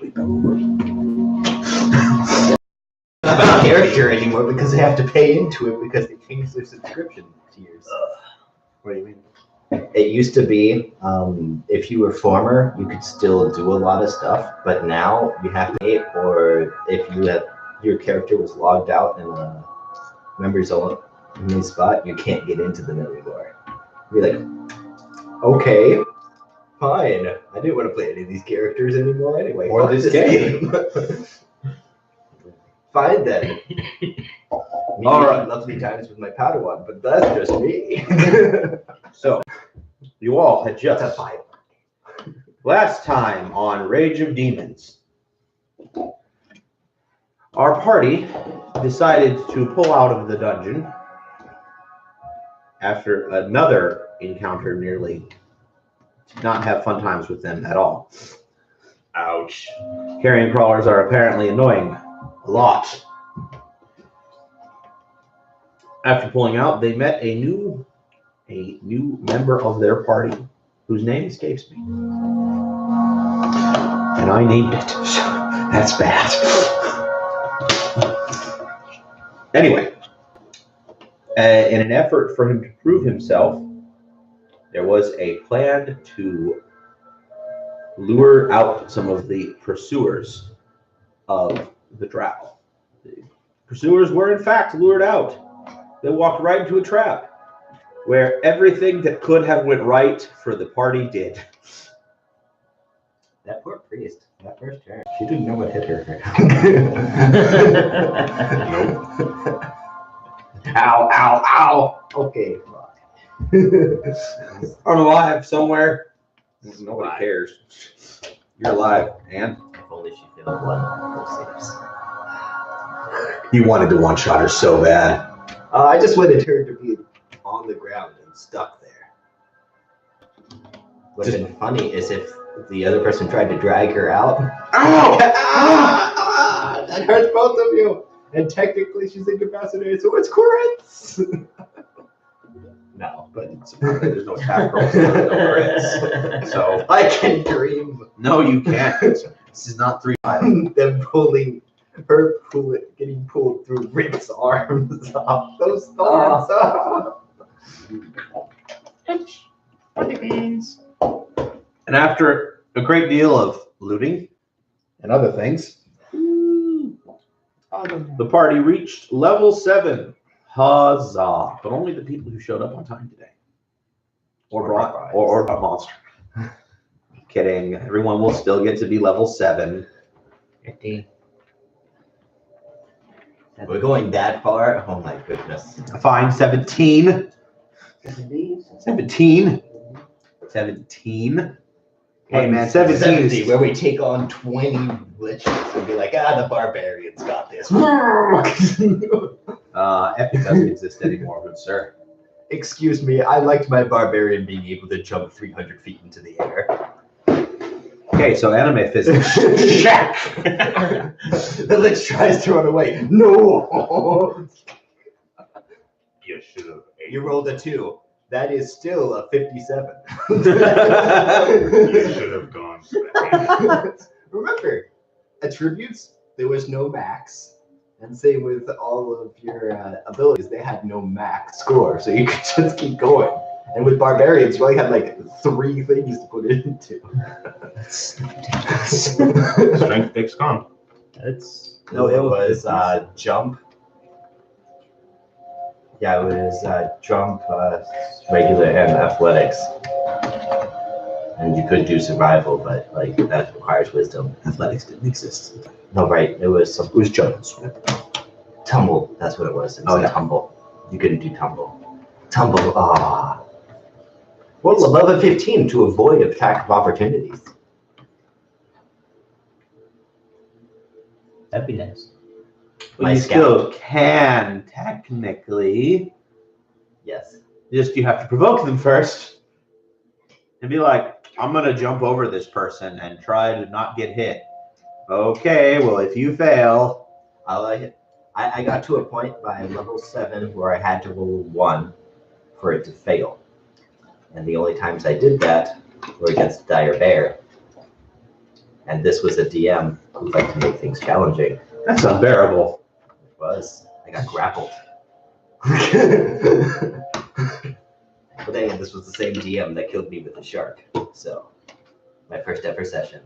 Not about character anymore because they have to pay into it because they changed their subscription tiers. What do you mean? It used to be if you were former, you could still do a lot of stuff, but now you have to pay, or if you have your character was logged out in a members only spot, you can't get into them anymore. You're like, okay, fine. I didn't want to play any of these characters anymore anyway. Or this game. Fine then. All right, lovely times with my Padawan, but that's just me. So, you all had just last time on Rage of Demons, our party decided to pull out of the dungeon after another encounter nearly did not have fun times with them at all. Ouch. Carrion crawlers are apparently annoying a lot. After pulling out, they met a new member of their party whose name escapes me. And I named it. That's bad. Anyway, in an effort for him to prove himself, there was a plan to lure out some of the pursuers of the drow. The pursuers were in fact lured out. They walked right into a trap where everything that could have went right for the party did. That poor priest, that first turn, she didn't know what hit her. Nope. Ow, ow, ow. Okay, fuck. I'm alive somewhere. Nobody cares. You're alive, and If only she failed one of those saves. you wanted to one-shot her so bad. I just wanted her to be on the ground and stuck there. What would have been funny is if the other person tried to drag her out. Ow! That hurts both of you. And technically she's incapacitated, so it's crits. No, but There's no tap rolls, there's no crits. So I can dream. no, you can't. This is not 3-5. Them getting pulled through Rick's arms off those thorns. And after a great deal of looting and other things, the party reached level 7. Huzzah! But only the people who showed up on time today, or brought or a monster. Kidding. Everyone will still get to be level 7. 15. We're going that far? Oh my goodness. Fine, 17. 17. 17. Hey man, 17 70, is where we take on 20 liches and be like, the barbarians got this. Epic doesn't exist anymore, good sir. Excuse me, I liked my barbarian being able to jump 300 feet into the air. Okay, so anime physics. Check! The lich tries to run away. No! You should have. You rolled a 2. That is still a 57. You should have gone. Remember, attributes, there was no max. And same with all of your abilities, they had no max score, so you could just keep going. And with barbarians, you only had like 3 things to put it into. Strength takes con. No, it was jump. Yeah, it was jump, regular, and athletics. And you could do survival, but like that requires wisdom. Athletics didn't exist. No, right? It was jump. Tumble. That's what it was. It was tumble. You couldn't do tumble. Tumble. Well, above a 15 to avoid attack of opportunities. That'd be nice. Well, you still can, technically. Yes. Just you have to provoke them first. And be like, I'm going to jump over this person and try to not get hit. Okay, well, if you fail. I like it. I got to a point by level 7 where I had to roll 1 for it to fail. And the only times I did that were against Dire Bear. And this was a DM who liked to make things challenging. That's unbearable. It was. I got grappled. But then again, this was the same DM that killed me with the shark. So, my first ever session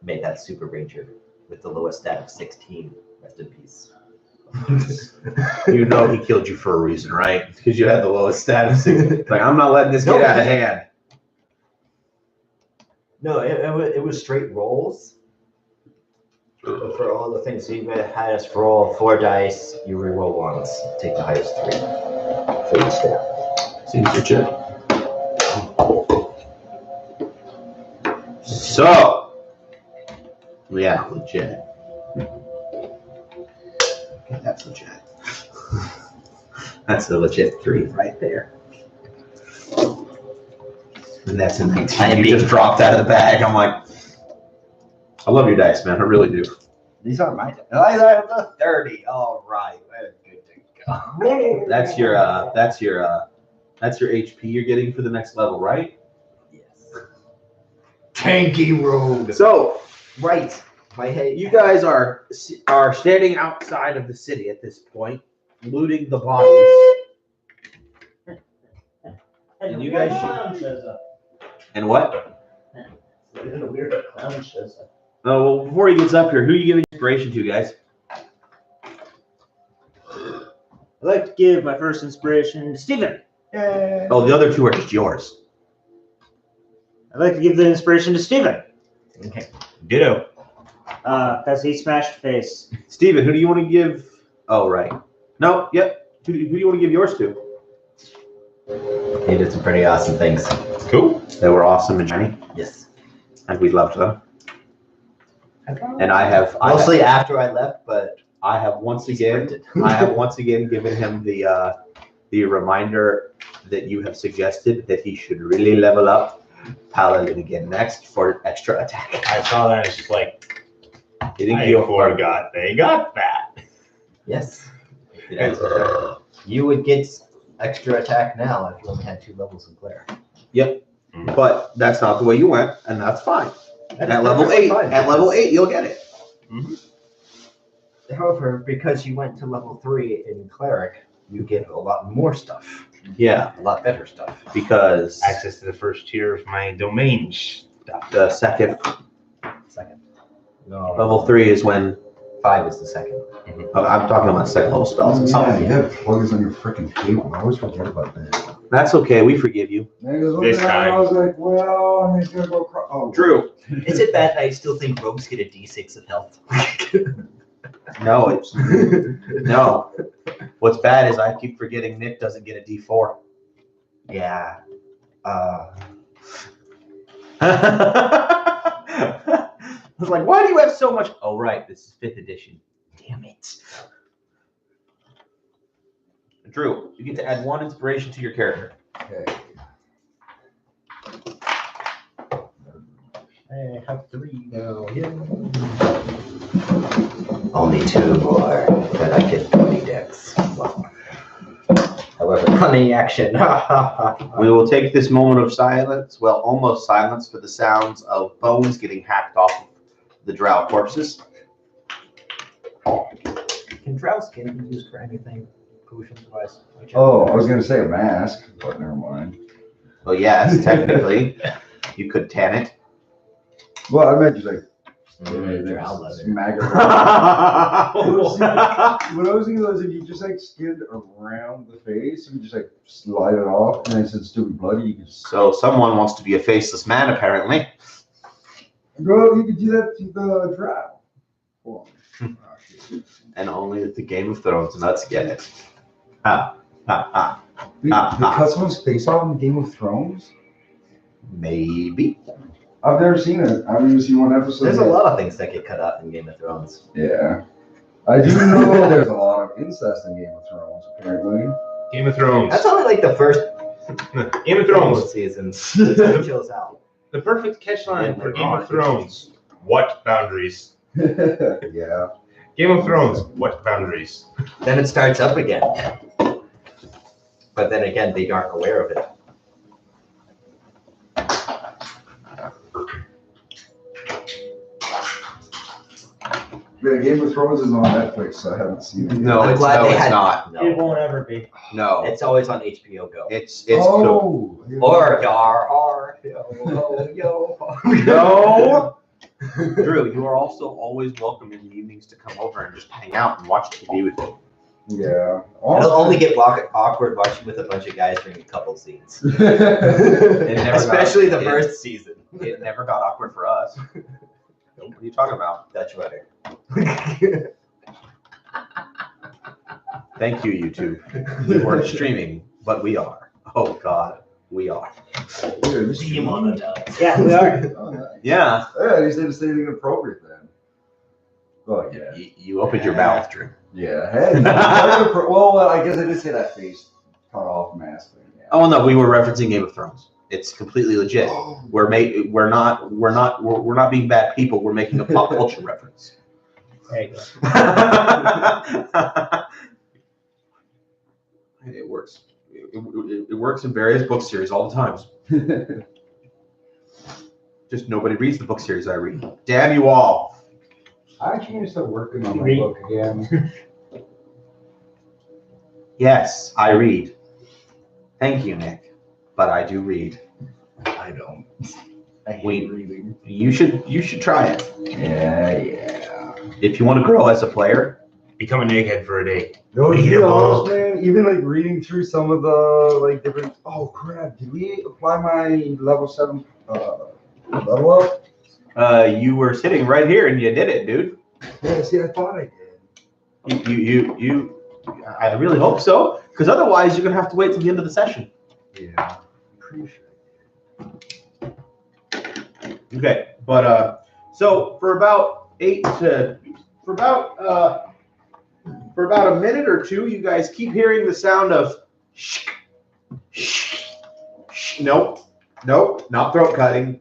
made that Super Ranger with the lowest stat of 16. Rest in peace. You know he killed you for a reason, right? Because you had the lowest status. Like, I'm not letting this get out of hand. No, it was straight rolls. But for all the things, so you highest roll 4 dice, you reroll once, take the highest 3 for each stat. Seems legit. So, yeah, legit. Okay, that's legit. That's a legit 3 right there. And that's a 19. You just dropped out of the bag. I'm like, I love your dice, man. I really do. These aren't my dice. I have a 30. All right, we're good to go. That's your HP you're getting for the next level, right? Yes. Tanky rogue. So, Right. My head. you guys are standing outside of the city at this point, looting the bodies. And you guys clown shows up. And what? Then a weird clown shows up. Oh, well, before he gets up here, who are you giving inspiration to, guys? I'd like to give my first inspiration to Steven. Oh, the other 2 are just yours. I'd like to give the inspiration to Steven. Okay. Ditto. Because he smashed face. Steven, who do you want to give? Oh, right. No, yep. Who do you want to give yours to? He did some pretty awesome things. Cool. They were awesome and shiny, Yes. and we loved them. And I have Mostly after I left, but I have once again sprinted. given him the reminder that you have suggested that he should really level up Paladin again next for extra attack. I saw that. It's just like, You think I you'll forgot they got that. Yes. You would get extra attack now if you only had 2 levels of glare. Yep. But that's not the way you went, and that's fine. At level 8, you'll get it. Mm-hmm. However, because you went to level 3 in cleric, you get a lot more stuff. Yeah, A lot better stuff. because Access to the first tier of my domain stuff. the second Second. level 3 is when 5 is the second. I'm talking about second level spells. And Yeah, stuff. you have plugins on your freaking table. I always forget about that. That's okay. We forgive you, And he was This looking at it, guy. I was like, well, I'm just gonna go. Oh, Drew. Is it bad that I still think rogues get a d6 of health? No, it's no. What's bad is I keep forgetting Nick doesn't get a D4. Yeah. I was like, why do you have so much? Oh, right, this is 5th edition. Damn it. Drew, you get to add 1 inspiration to your character. okay. I have 3 now. Only 2 more, but I get 20 decks. Wow. However, funny action. We will take this moment of silence, well, almost silence, for the sounds of bones getting hacked off of the drow corpses. Can drow skin be used for anything? Potions wise? Oh, I was gonna say a mask, but never mind. Well, yes, technically, you could tan it. Well, I meant just like Drow leather. smack it. What I was thinking was if you just like skinned around the face, you could just like slide it off, and then since it's still be bloody, you could just. So someone wants to be a faceless man, apparently. Girl, you could do that to the drow. Hold on. Oh, shit. And only the Game of Thrones nuts get it. Ha, ha, ha. They cut someone's face off in Game of Thrones? Maybe. I've never seen it. I've never seen one episode. There's a lot of things that get cut out in Game of Thrones. Yeah. I do know there's a lot of incest in Game of Thrones, apparently. Game of Thrones. That's only like the first Game of couple of Thrones. seasons. It chills out. The perfect catchline Yeah, for they're Game wrong. of Thrones. What boundaries? Yeah. Game of Thrones. What boundaries? Then it starts up again. But then again, they aren't aware of it. Yeah, Game of Thrones is on Netflix, so I haven't seen it. No, I'm it's glad they had- not. It No, won't ever be. No, it's always on HBO Go. it's cool. Oh. Or yar, yo. No. Drew, you are also always welcome in the evenings to come over and just hang out and watch TV with me. Yeah. It'll only get awkward watching with a bunch of guys during a couple scenes. It never Especially the it- first season. It never got awkward for us. What are you talking about? That's right. Thank you, YouTube. We weren't streaming, but we are. Oh God, we are. Yeah, we are. Oh, nice. Yeah. Yeah, you said anything inappropriate then. Oh, yeah. You opened your mouth, Drew. Yeah. Hey, well, I guess I did say that face cut off mask thing. Yeah. Oh no, we were referencing Game of Thrones. It's completely legit. Oh. We're not being bad people. We're making a pop culture reference. There you go. It works. It works in various book series all the times. Just nobody reads the book series I read. Damn you all. I actually need to start working on my Read. book again. Yes, I read. Thank you, Nick. But I do read. I don't. I hate We- reading. You should try it. Yeah. If you want to grow as a player. Become a egghead for a day. No, Read to be them all. honest, man, even like reading through some of the like different. Oh crap! Did we apply my level 7 level up? You were sitting right here and you did it, dude. Yeah, see, I thought I did. You I really hope so, because otherwise you're gonna have to wait till the end of the session. Yeah, pretty sure. Okay, but so for about a minute or two, you guys keep hearing the sound of shh, shh, shh. Nope, not throat cutting.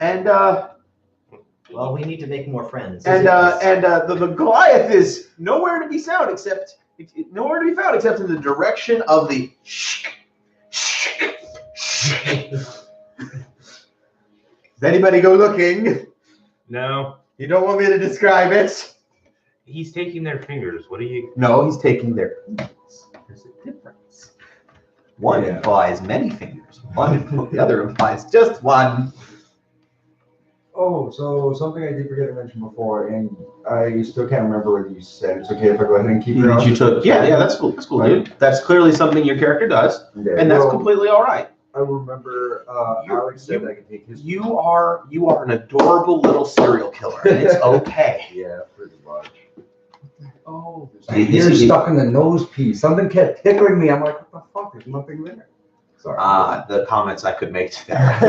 And Well, we need to make more friends. the Goliath is nowhere to be found except in the direction of the shh, shh, shh. Does anybody go looking? No, You don't want me to describe it? he's taking their fingers. What do you? No, he's taking their fingers. There's a difference. One Yeah. implies many fingers. The other implies just one. Oh, so something I did forget to mention before, and I still can't remember whether you said it's okay if I go ahead and keep it on. You took, yeah, that's cool. That's cool, dude. That's clearly something your character does, Yeah, and that's well, completely all right. I remember Alex said I could take his. You are an adorable little serial killer, and it's okay. Yeah, pretty much. Oh, You- there's you ear see- stuck in the nose piece. Something kept tickling me. I'm like, what the fuck? There's nothing there. Sorry. The comments I could make to that. I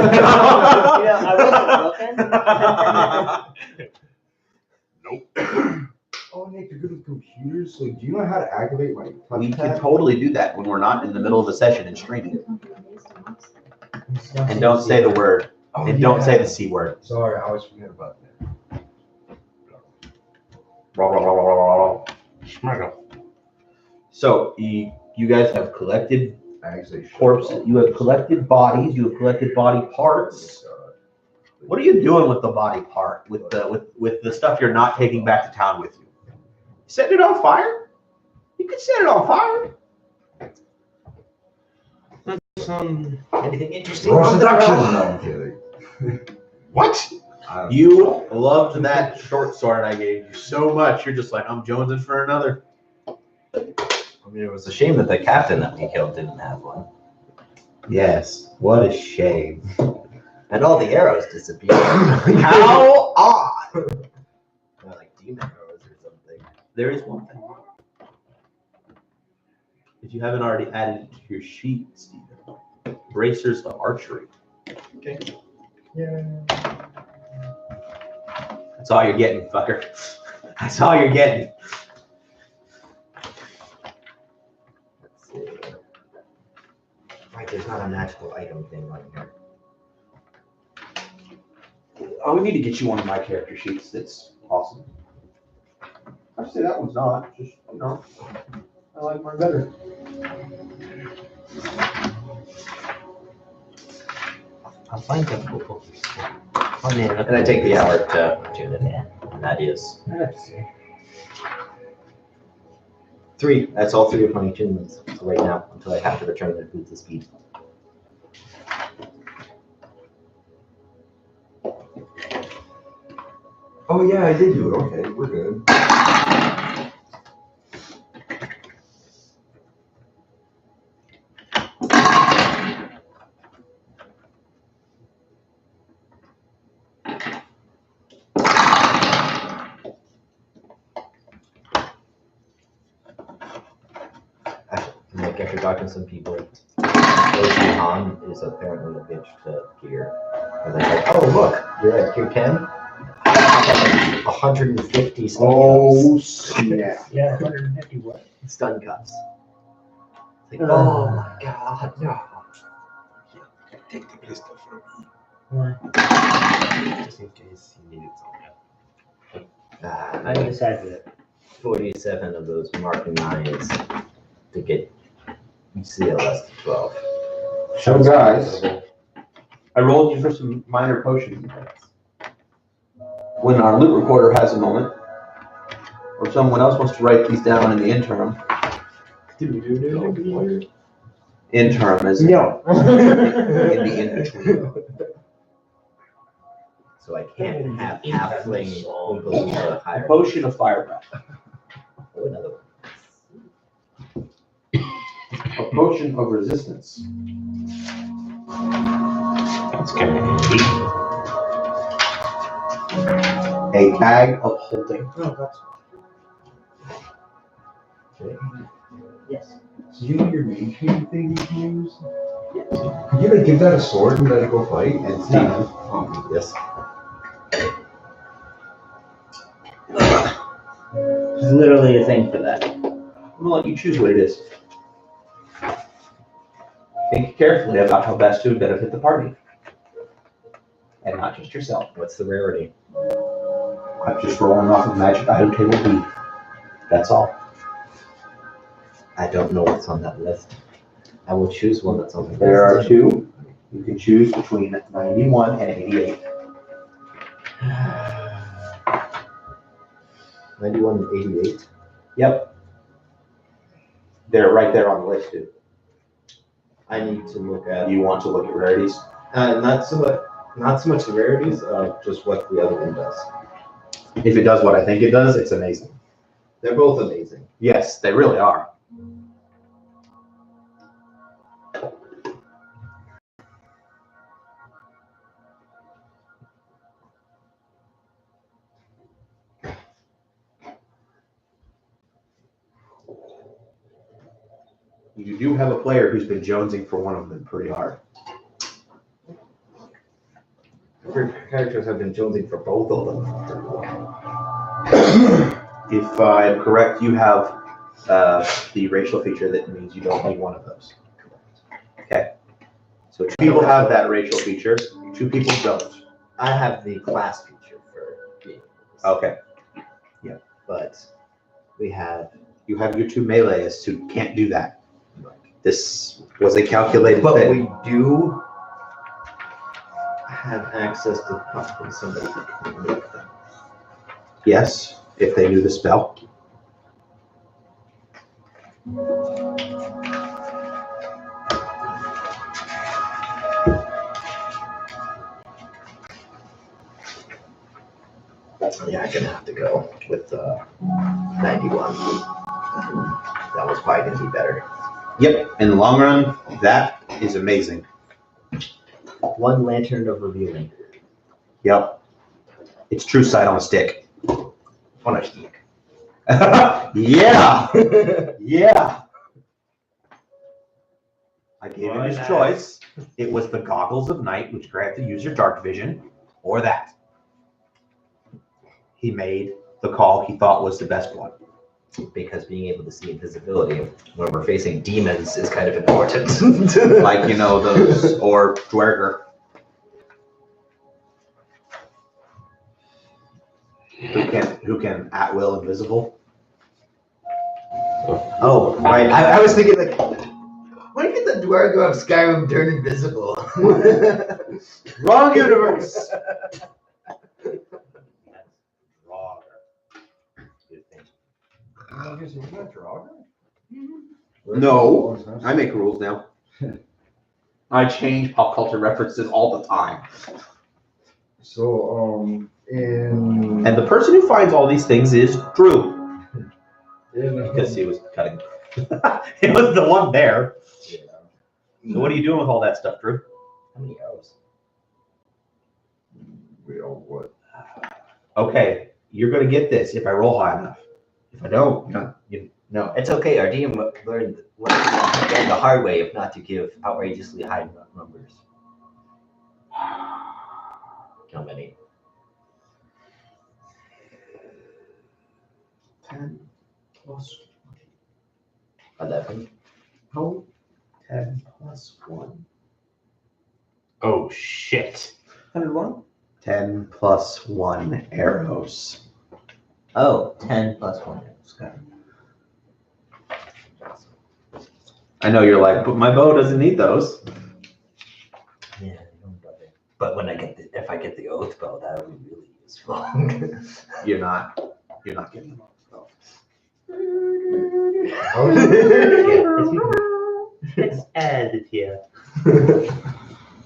Oh, Nick, you're good with computers. So do you know how to activate my touch We can pad? totally do that when we're not in the middle of the session and streaming. And don't say the word. Oh, And don't yeah. say the C word. Sorry, I always forget about that. So you guys have collected Actually, corpses. You have collected bodies. You have collected body parts. What are you doing with the body part? With the stuff you're not taking back to town with you? Setting it on fire? You could set it on fire. Anything interesting? Raw on the seduction. ground? No, I'm kidding. What? You loved that short sword I gave you so much. You're just like, I'm jonesing for another. I mean, it was a shame that the captain that we killed didn't have one. Yes. What a shame. And all the arrows disappeared. How odd. They're like demon arrows or something. There is one thing. If you haven't already added it to your sheet, Stephen. Bracers of archery. Okay. Yeah. That's all you're getting, fucker. That's all you're getting. Let's see. Right, there's not a magical item thing right here. Oh, we need to get you one of my character sheets. That's awesome. I'd say that one's not. Just, I like mine better. I'll find them. And I take the hour to tune it in. That is Let's see. 3. That's all 3 of my attunements. So right now, until I have to return their food to speed. Oh yeah, I did do it. Okay, we're good. Like after talking to some people, Han is apparently a bitch to gear. And they're like, oh look, you're at gear 10? 150 stun Oh snap! Yeah, 150 what? cuts. Stun cuts. It's like, oh my god, no. Take the pistol from me. What? Just in case he needed something. I decided it. 47 of those Mark 9s to get CLS to 12. So guys, I rolled you for some minor potions. When our loot recorder has a moment, or someone else wants to write these down in the interim. Interim is No. in the in-between. So I can't have halfling Oompa Loompa A higher. potion of fire breath. Oh, another one. A potion of resistance. That's gonna be A bag of holding. No, that's. Yes. do you know your mage hand thing you can use? Could you like give that a sword and let it go fight? And see. No. Yes. There's literally a thing for that. I'm gonna let you choose what it is. Think carefully about how best to benefit the party. And not just yourself. What's the rarity? I'm just rolling off of magic item table B. That's all. I don't know what's on that list. I will choose one that's on the list. There are 2. You can choose between 91 and 88. 91 and 88. Yep. They're right there on the list, dude. I need to look at. You want to look at rarities? Not so much the rarities, just what the other one does. If it does what I think it does, it's amazing. They're both amazing. Yes, they really are. You do have a player who's been jonesing for one of them pretty hard. Your characters have been jonesing for both of them. If I'm correct, you have the racial feature that means you don't need one of those. Okay. So 2 people have that racial feature, 2 people don't. I have the class feature for being. Okay. But we have. You have your 2 meleeists who can't do that. This was a calculated But thing. we do have access to possibly somebody who can make them. Yes, if they knew the spell. Yeah, I'm gonna have to go with 91. That was probably gonna be better. Yep, in the long run, that is amazing. 1 lantern of revealing. Yep. It's true sight on a stick. On a stick. Yeah! Yeah! I gave him his choice. It was the goggles of night, which grant the user dark vision, or that. He made the call he thought was the best one. Because being able to see invisibility when we're facing demons is kind of important. Like, you know, those, or Dwerger. Who can at will invisible? Oh, right. I was thinking like, when did the Dwargo of Skyrim turn invisible? Wrong universe! That's wrong. I guess isn't that Draugr? No, I make rules now. I change pop culture references all the time. So, in And the person who finds all these things is Drew. Because he was cutting. It was the one there. Yeah. So what are you doing with all that stuff, Drew? How many arrows? Well, what? Okay, you're gonna get this if I roll high enough. If I don't, no. It's okay. Our DM learned the hard way of not to give outrageously high numbers. How many? 10 plus 11. oh, 10 plus 1. Oh shit. 101? 10 plus 1 arrows. Oh, 10 plus 1. Okay. I know you're like, but my bow doesn't need those. Yeah, but when if I get the oath bow, that would be really useful. You're not getting them all. It's added here.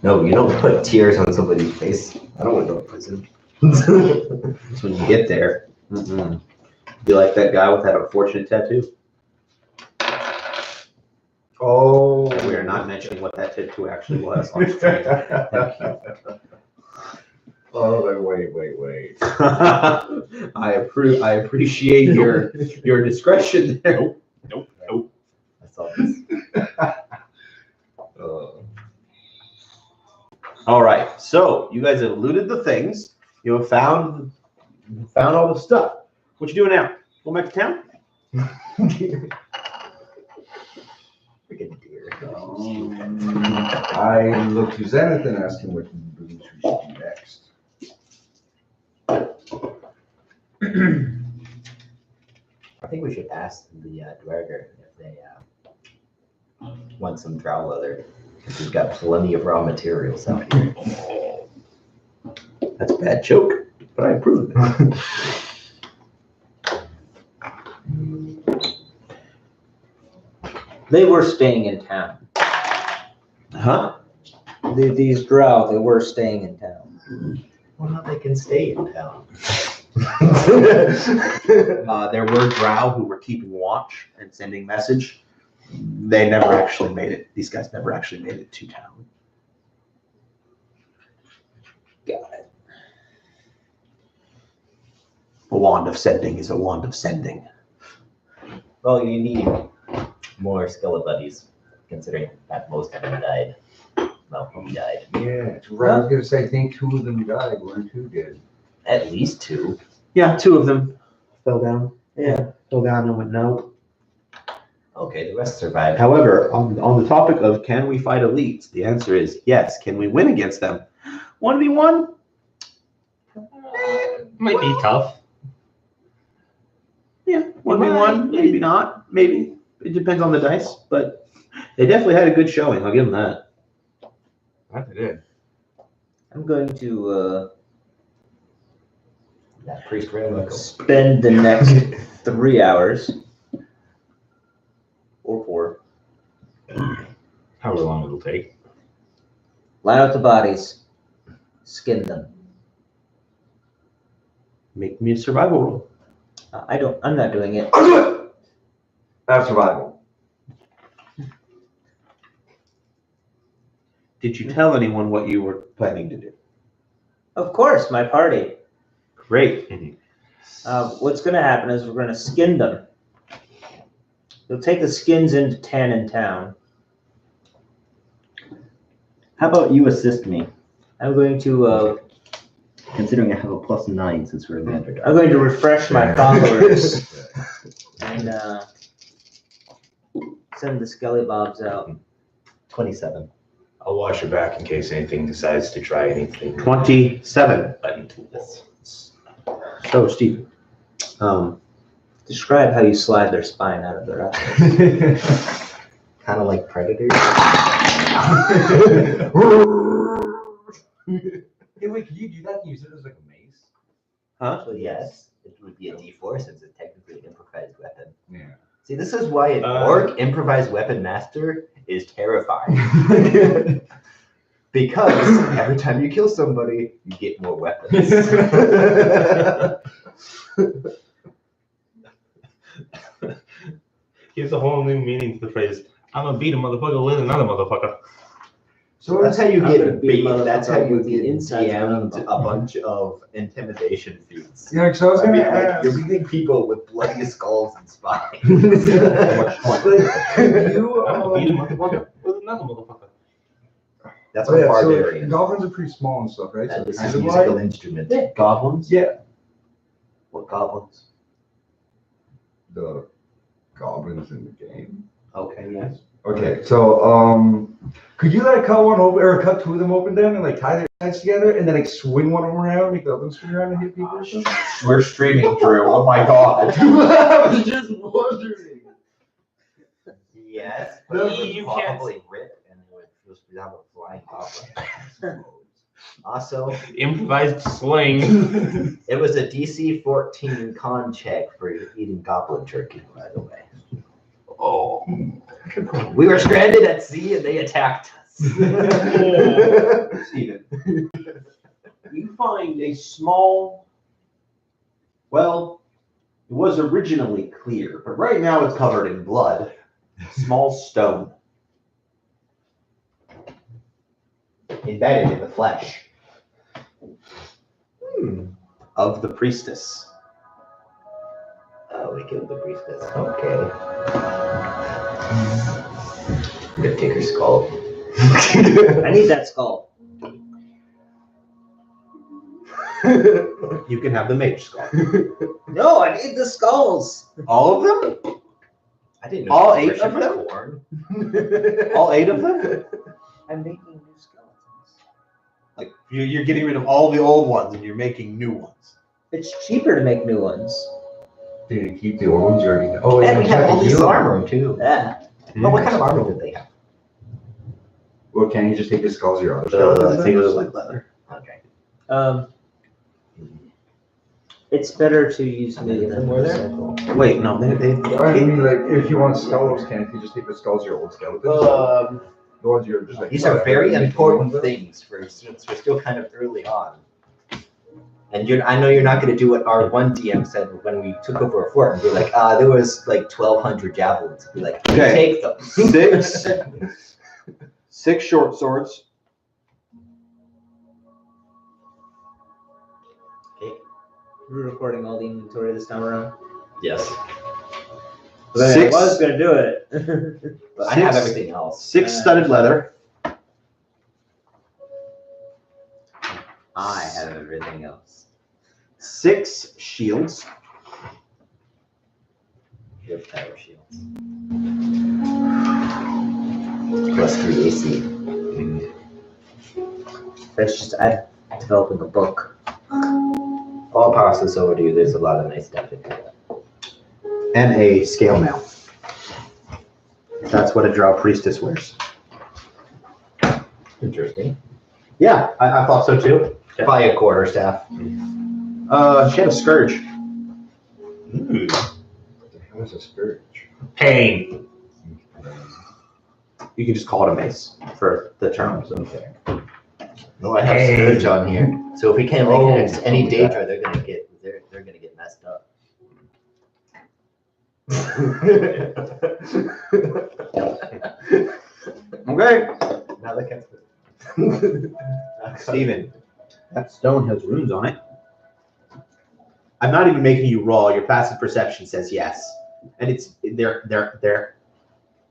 No, you don't put tears on somebody's face. I don't want to go to prison. So when you get there, be like that guy with that unfortunate tattoo. Oh, And we are not mentioning what that tattoo actually was on screen. Thank you. Oh, wait. I appreciate your discretion there. Nope. I saw this. All right, so you guys have looted the things. You have found all the stuff. What you doing now? Going back to town? Freaking deer. I look to Zenith and ask him what he believes we should do next. I think we should ask the Dwerger if they want some drow leather. Because we've got plenty of raw materials out here. That's a bad joke, but I approve of it. They were staying in town. Huh? These drow, they were staying in town. Well, now they can stay in town. There were drow who were keeping watch and sending message. They never actually made it. These guys never actually made it to town. Got it. A wand of sending is a wand of sending. Well, you need more skeleton buddies, considering that most of them died. Well, he died. Yeah, I was gonna say, I think 2 of them died, 1 or 2 did. At least 2. Yeah, 2 of them fell down. Yeah, fell down and went no. Okay, the rest survived. However, on the topic of can we fight elites, the answer is yes. Can we win against them? 1v1? Might be tough. Yeah, 1v1, maybe not. Maybe. It depends on the dice, but they definitely had a good showing. I'll give them that. That they did. I'm going to That priest ran spend the next 3 hours or 4. However long it'll take. Line out the bodies, skin them. Make me a survival roll. I'm not doing it. I'll do it! I have survival. Did you tell anyone what you were planning to do? Of course, my party. Great. What's going to happen is we're going to skin them. You'll take the skins into Tannin Town. How about you assist me? I'm going to Considering I have a +9 since we're in the Underdark. I'm going to refresh my followers and send the Skelly Bobs out. 27. I'll watch your back in case anything decides to try anything. 27. Button to this. So, Steve, Describe how you slide their spine out of their eyes. Kind of like predators. Hey, wait, can you do that and use it as like a mace? huh? Well, yes, it would be a D4 since it's technically an improvised weapon. See, this is why an orc improvised weapon master is terrifying. Because every time you kill somebody, you get more weapons. Gives a whole new meaning to the phrase, I'm gonna beat a motherfucker with another motherfucker. So that's how you I'm get gonna be beat. That's how you with the get inside DM'd a bunch of intimidation feats. Yeah, because I was I gonna mean, like, ask. you're beating people with bloody skulls and spines. You, I'm gonna beat a motherfucker with another motherfucker. That's Oh, what yeah, so barbarian. goblins are pretty small and stuff, right? That So is kind his of musical like, instrument. Goblins? yeah, What goblins? the goblins in the game. Okay, yes. Okay, so could you like cut one open or cut two of them open then and like tie their heads together and then like swing one of them around, make the other one swing around and hit people or something? We're streaming, Drew. Oh my god. I was just wondering. Yes, but but you you would can't- probably rip and it would just have a flying goblin. Also, Improvised sling. it was a DC 14 con check for eating goblin turkey, by the way. Oh. We were stranded at sea and they attacked us. Steven, you find a small, well, it was originally clear, but right now it's covered in blood. Small stone. Embedded in the flesh. Of the priestess. Oh, we killed the priestess. Okay. I'm gonna take her skull. I need that skull. You can have the mage skull. No, I need the skulls. All of them? I didn't know. All it was 8 of Russian them? corn. All 8 of them? I'm making new skeletons. Like you're getting rid of all the old ones and you're making new ones. It's cheaper to make new ones. Did you keep the old ones you already know? Oh, And we yeah, have all this heal. armor too. Yeah. But what kind of armor did they have? Well, can't you just take the skulls of your other I skeletons? think it was like leather. Okay. It's better to use meat than Were there? recycle. Wait, no, they I mean, like, if you want skulls, can't you just take the skulls of your old skeletons? The ones you're just like. These are very making important ones of? things for since we're still kind of early on. And I know you're not going to do what our one DM said when we took over a fort and be like, there was like 1,200 javelins. Be like, Okay. take them. 6 short swords. We're recording all the inventory this time around. Yes. But I 6 was gonna do it. But I have 6 everything else. 6 studded leather. I have everything else. 6 shields. You have power shields. Plus 3 AC. That's just I'm developing a book. All passes over to you. There's a lot of nice stuff in here. And a scale mail. That's what a drow priestess wears. Interesting. Yeah, I thought so too. Probably a quarterstaff. She had a scourge. Ooh. How is a scourge? Pain. You can just call it a mace for the terms. Okay. No, I have scourge on here. So if we can't make any Daedra, they're gonna get messed up. Okay. Now look at Steven, that stone has runes on it. I'm not even making you roll. Your passive perception says yes. And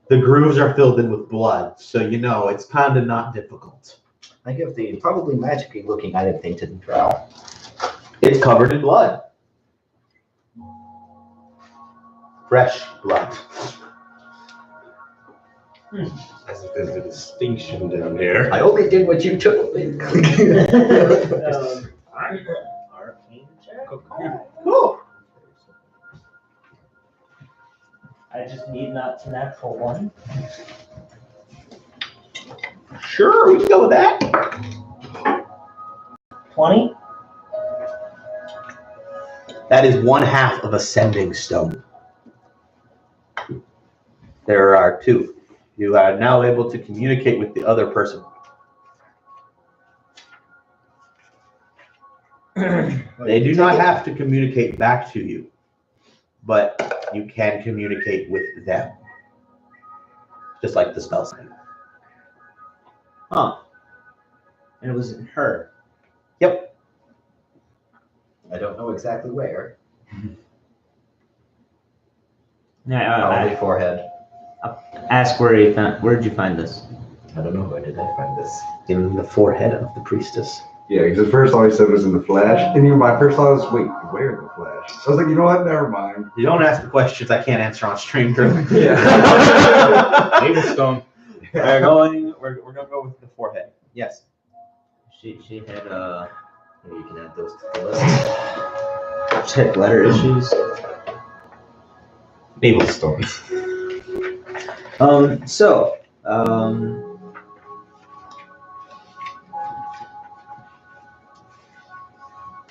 the grooves are filled in with blood, so you know it's kind of not difficult. I give the probably magically looking item thing to the drow. It's covered in blood. Fresh blood. As if there's a distinction down here. I only did what you told me. Arcane check. Cool. I just need not to natural one. Sure, we can go with that. 20. That is 1/2 of ascending stone. There are two. You are now able to communicate with the other person. They do not have to communicate back to you, but you can communicate with them. Just like the spell sign. Huh. And it was in her. Yep. I don't know exactly where. Yeah, Probably forehead. ask where you found. Where did you find this? I don't know. Where did I find this? In the forehead of the priestess. Yeah, because at first all he said was in the flesh, and even my first thought was, wait, where in the flesh? I was like, you know what? Never mind. You don't ask the questions I can't answer on stream, Drew. Navelstone. We're gonna go with the forehead. Yes. She had Maybe you can add those to the list. she had letter issues. Navelstone.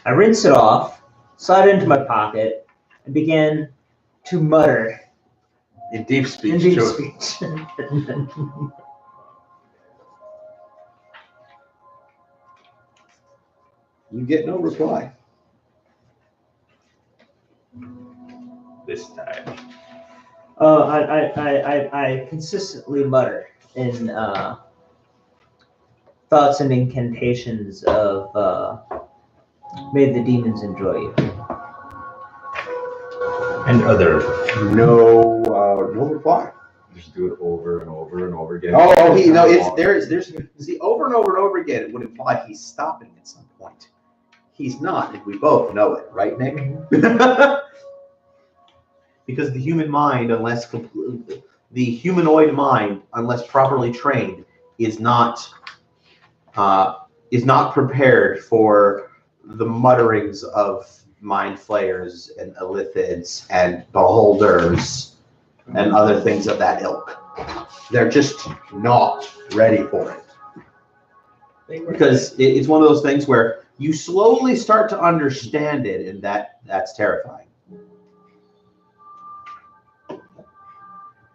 I rinsed it off, slid it into my pocket, and began to mutter In deep speech. in deep Drew. speech. You get no reply. This time. I consistently mutter in thoughts and incantations of may the demons enjoy you. And other. No reply. Just do it over and over and over again. See, over and over and over again, it would imply he's stopping at some point. He's not, and we both know it, right, Nick? Because the human mind, the humanoid mind, unless properly trained, is not prepared for the mutterings of mind flayers and illithids and beholders and other things of that ilk. They're just not ready for it. Because it's one of those things where you slowly start to understand it, and that's terrifying.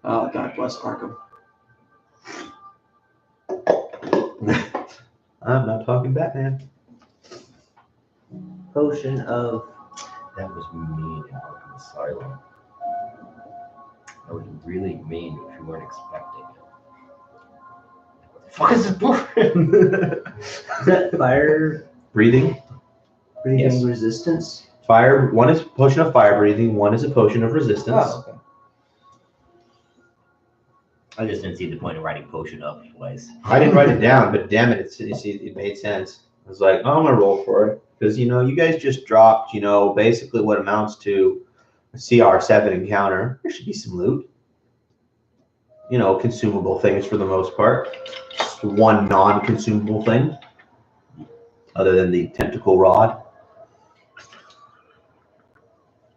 Oh, God bless Arkham. I'm not talking Batman. Potion of That was mean in Arkham Asylum. That was really mean if you weren't expecting it. What the fuck is this book? is that fire Breathing. breathing Yes. resistance? Fire. One is a potion of fire breathing. One is a potion of resistance. Oh, okay. I just didn't see the point of writing potion up twice. I didn't write it down, but damn it, it made sense. I was like, oh, I'm gonna roll for it because you guys just dropped basically what amounts to a CR7 encounter. There should be some loot. Consumable things for the most part. Just one non-consumable thing, other than the tentacle rod.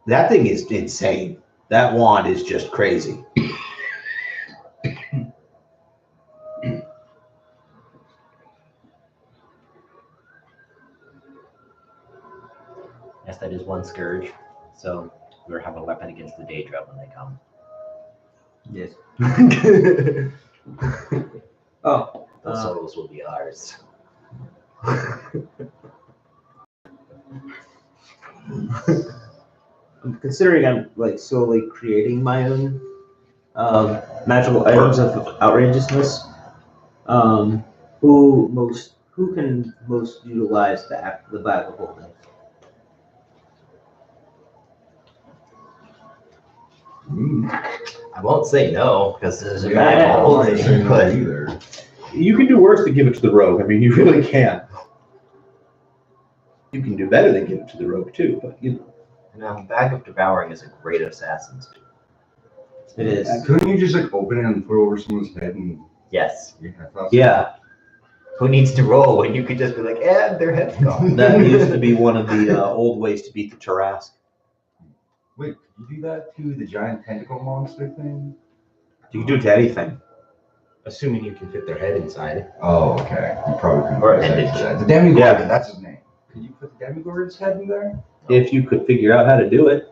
That thing is insane. That wand is just crazy. Yes, that is one scourge. So we'll have a weapon against the Daedra when they come. Yes. Oh. The souls will be ours. I'm considering I'm like slowly creating my own magical items of outrageousness. Who can most utilize the bag of holding? I won't say no because there's a Yeah, bag I of don't holding, say no but either. You can do worse than give it to the rogue. I mean, you really can. You can do better than give it to the rogue too, but bag of devouring is a great assassin's tool. It is. Couldn't you just open it and put it over someone's head and Yes. I thought so. Yeah, Who needs to roll when you could just be like, and their head's gone? that used to be one of the old ways to beat the Tarrasque. Wait, could you do that to the giant tentacle monster thing? You can do it to anything. Assuming you can fit their head inside. Oh, okay. You probably couldn't Or do that. appendage. The Demigorgon, Yeah. that's his name. Could you put the Demigorgon's head in there? If you could figure out how to do it.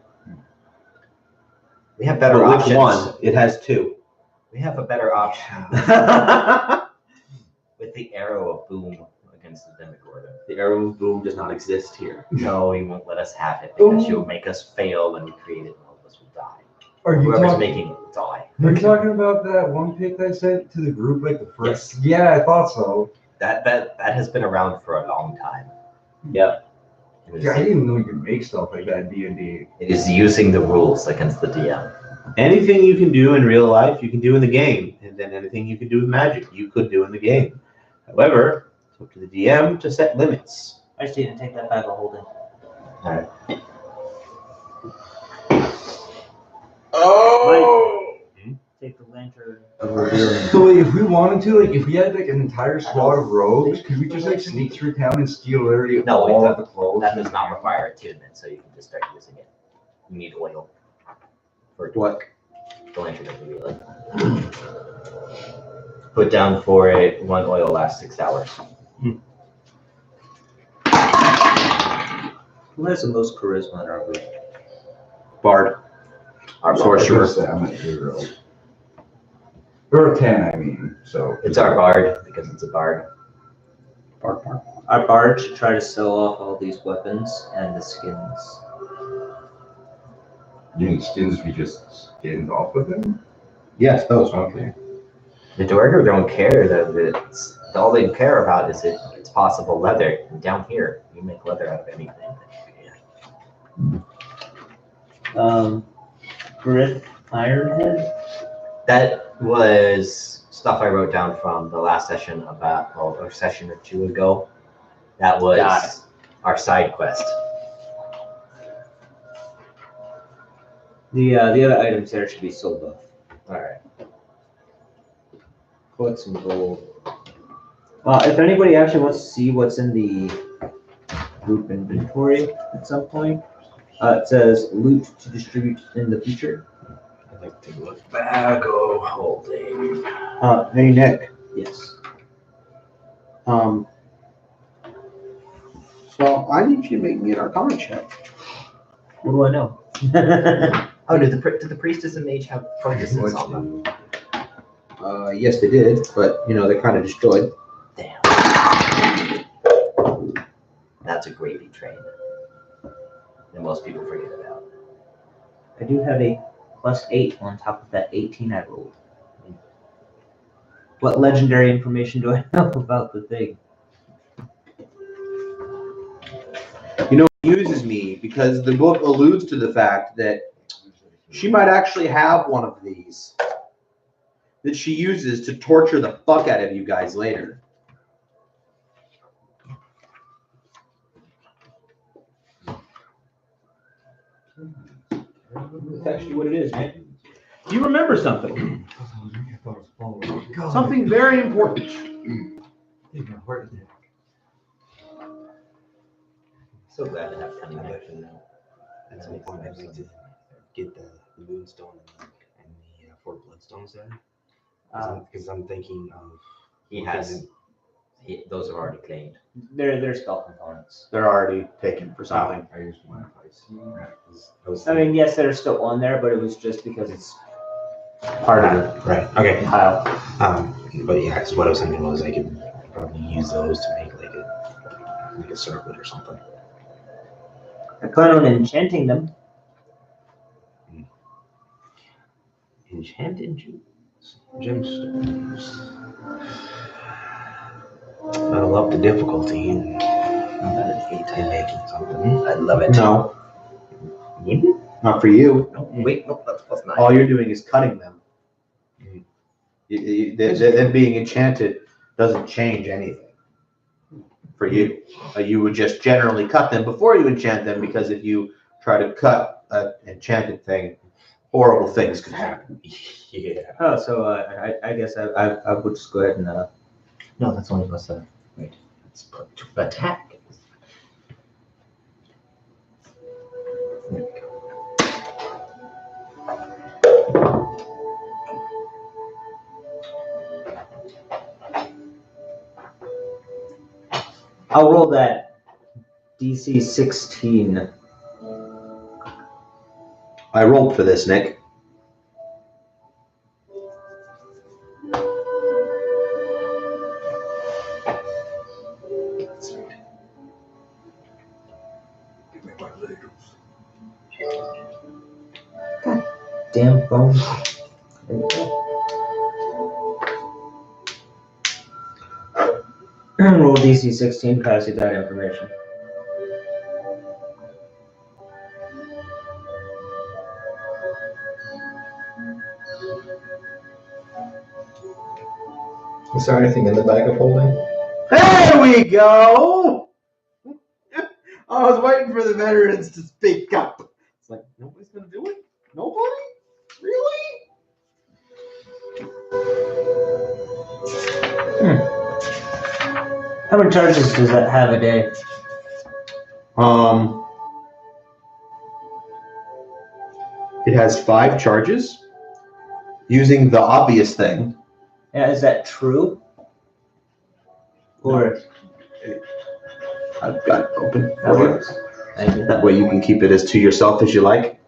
We have better But which options. one? It has two. We have a better option with the arrow of boom against the Demogorgon. The arrow of boom does not exist here. No, he won't let us have it because she'll make us fail when we create it and all of us will die. Are you Whoever's talking? making it will die. Are you talking about that one pic I sent to the group, like the first? Yes. Yeah, I thought so. That has been around for a long time. Yeah. It is, Yeah, I didn't know you could make stuff like that in D&D. it is using the rules against the DM. Anything you can do in real life, you can do in the game. And then anything you can do with magic, you could do in the game. However, it's up to the DM to set limits. I just need to take that bag of holding. Alright. Oh! Take the lantern. So if we wanted to, like, if we had like an entire squad of rogues, could we just like sneak through town and steal literally No, all wait, of the clothes? That does not require attunement, so you can just start using it. You need oil. For What? the lantern doesn't really. Put down for it, 1 oil lasts 6 hours. Who has the most charisma in our group? Bard. Our Sorcerer. I'm at 0. Or 10, I mean. So It's our bard because it's a bard. Bard. Our bard should try to sell off all these weapons and the skins. you need skins we just skins off of them? Yes, those. Okay. The Dwarger don't care that it's all they care about is it's possible leather. And down here, you make leather out of anything. Grit Ironhead? That was stuff I wrote down from the last session about a session or 2 ago. That Got it. was our side quest. The other items there should be sold off. Alright. Collect some gold. If anybody actually wants to see what's in the group inventory at some point, it says loot to distribute in the future. I'd like to take a look. Bag of holding. Hey, Nick. Yes. So I need you to make me an Arcana check. What do I know? Oh, do the priestess and mage have focuses on them? Yes, they did, but they're kind of destroyed. Damn. That's a gravy train that most people forget about. I do have a +8 on top of that 18 I rolled. What legendary information do I know about the thing? It uses me because the book alludes to the fact that she might actually have one of these that she uses to torture the fuck out of you guys later. That's actually what it is, man. You remember something. Something very important. So glad to have cunning I'd like action to now. At some point, I'd like to get the moonstone and the 4 bloodstones there. Because I'm thinking of. He has. Those are already claimed. They're spell components. They're already taken for something. I just want to see. I mean, yes, they're still on there, but it was just because it's Part of it. Right. Okay. pile. But yeah, so what I was thinking was I could probably use those to make like a circlet or something. I plan on enchanting them. Enchanted gemstones. I love the difficulty in making something. I love it. No, Wouldn't? not for you. No, wait, no, that's +9. All you're doing is cutting them. Mm. Them being enchanted doesn't change anything for you. You would just generally cut them before you enchant them, because if you try to cut an enchanted thing, horrible things could happen. Yeah. Oh, so I guess I would just go ahead and No, that's only +7. Wait, it's put to attack. There we go. I'll roll that DC 16. I rolled for this, Nick. Damn phone. There you go. Roll DC 16, pass you that information. Is there anything in the bag of holding? There we go! I was waiting for the veterans to speak up. It's like, nobody's gonna do it? Nobody? Really? How many charges does that have a day? It has 5 charges. Using the obvious thing. Yeah, is that true? Or I've got it open. that works? Thank you. That way you can keep it as to yourself as you like.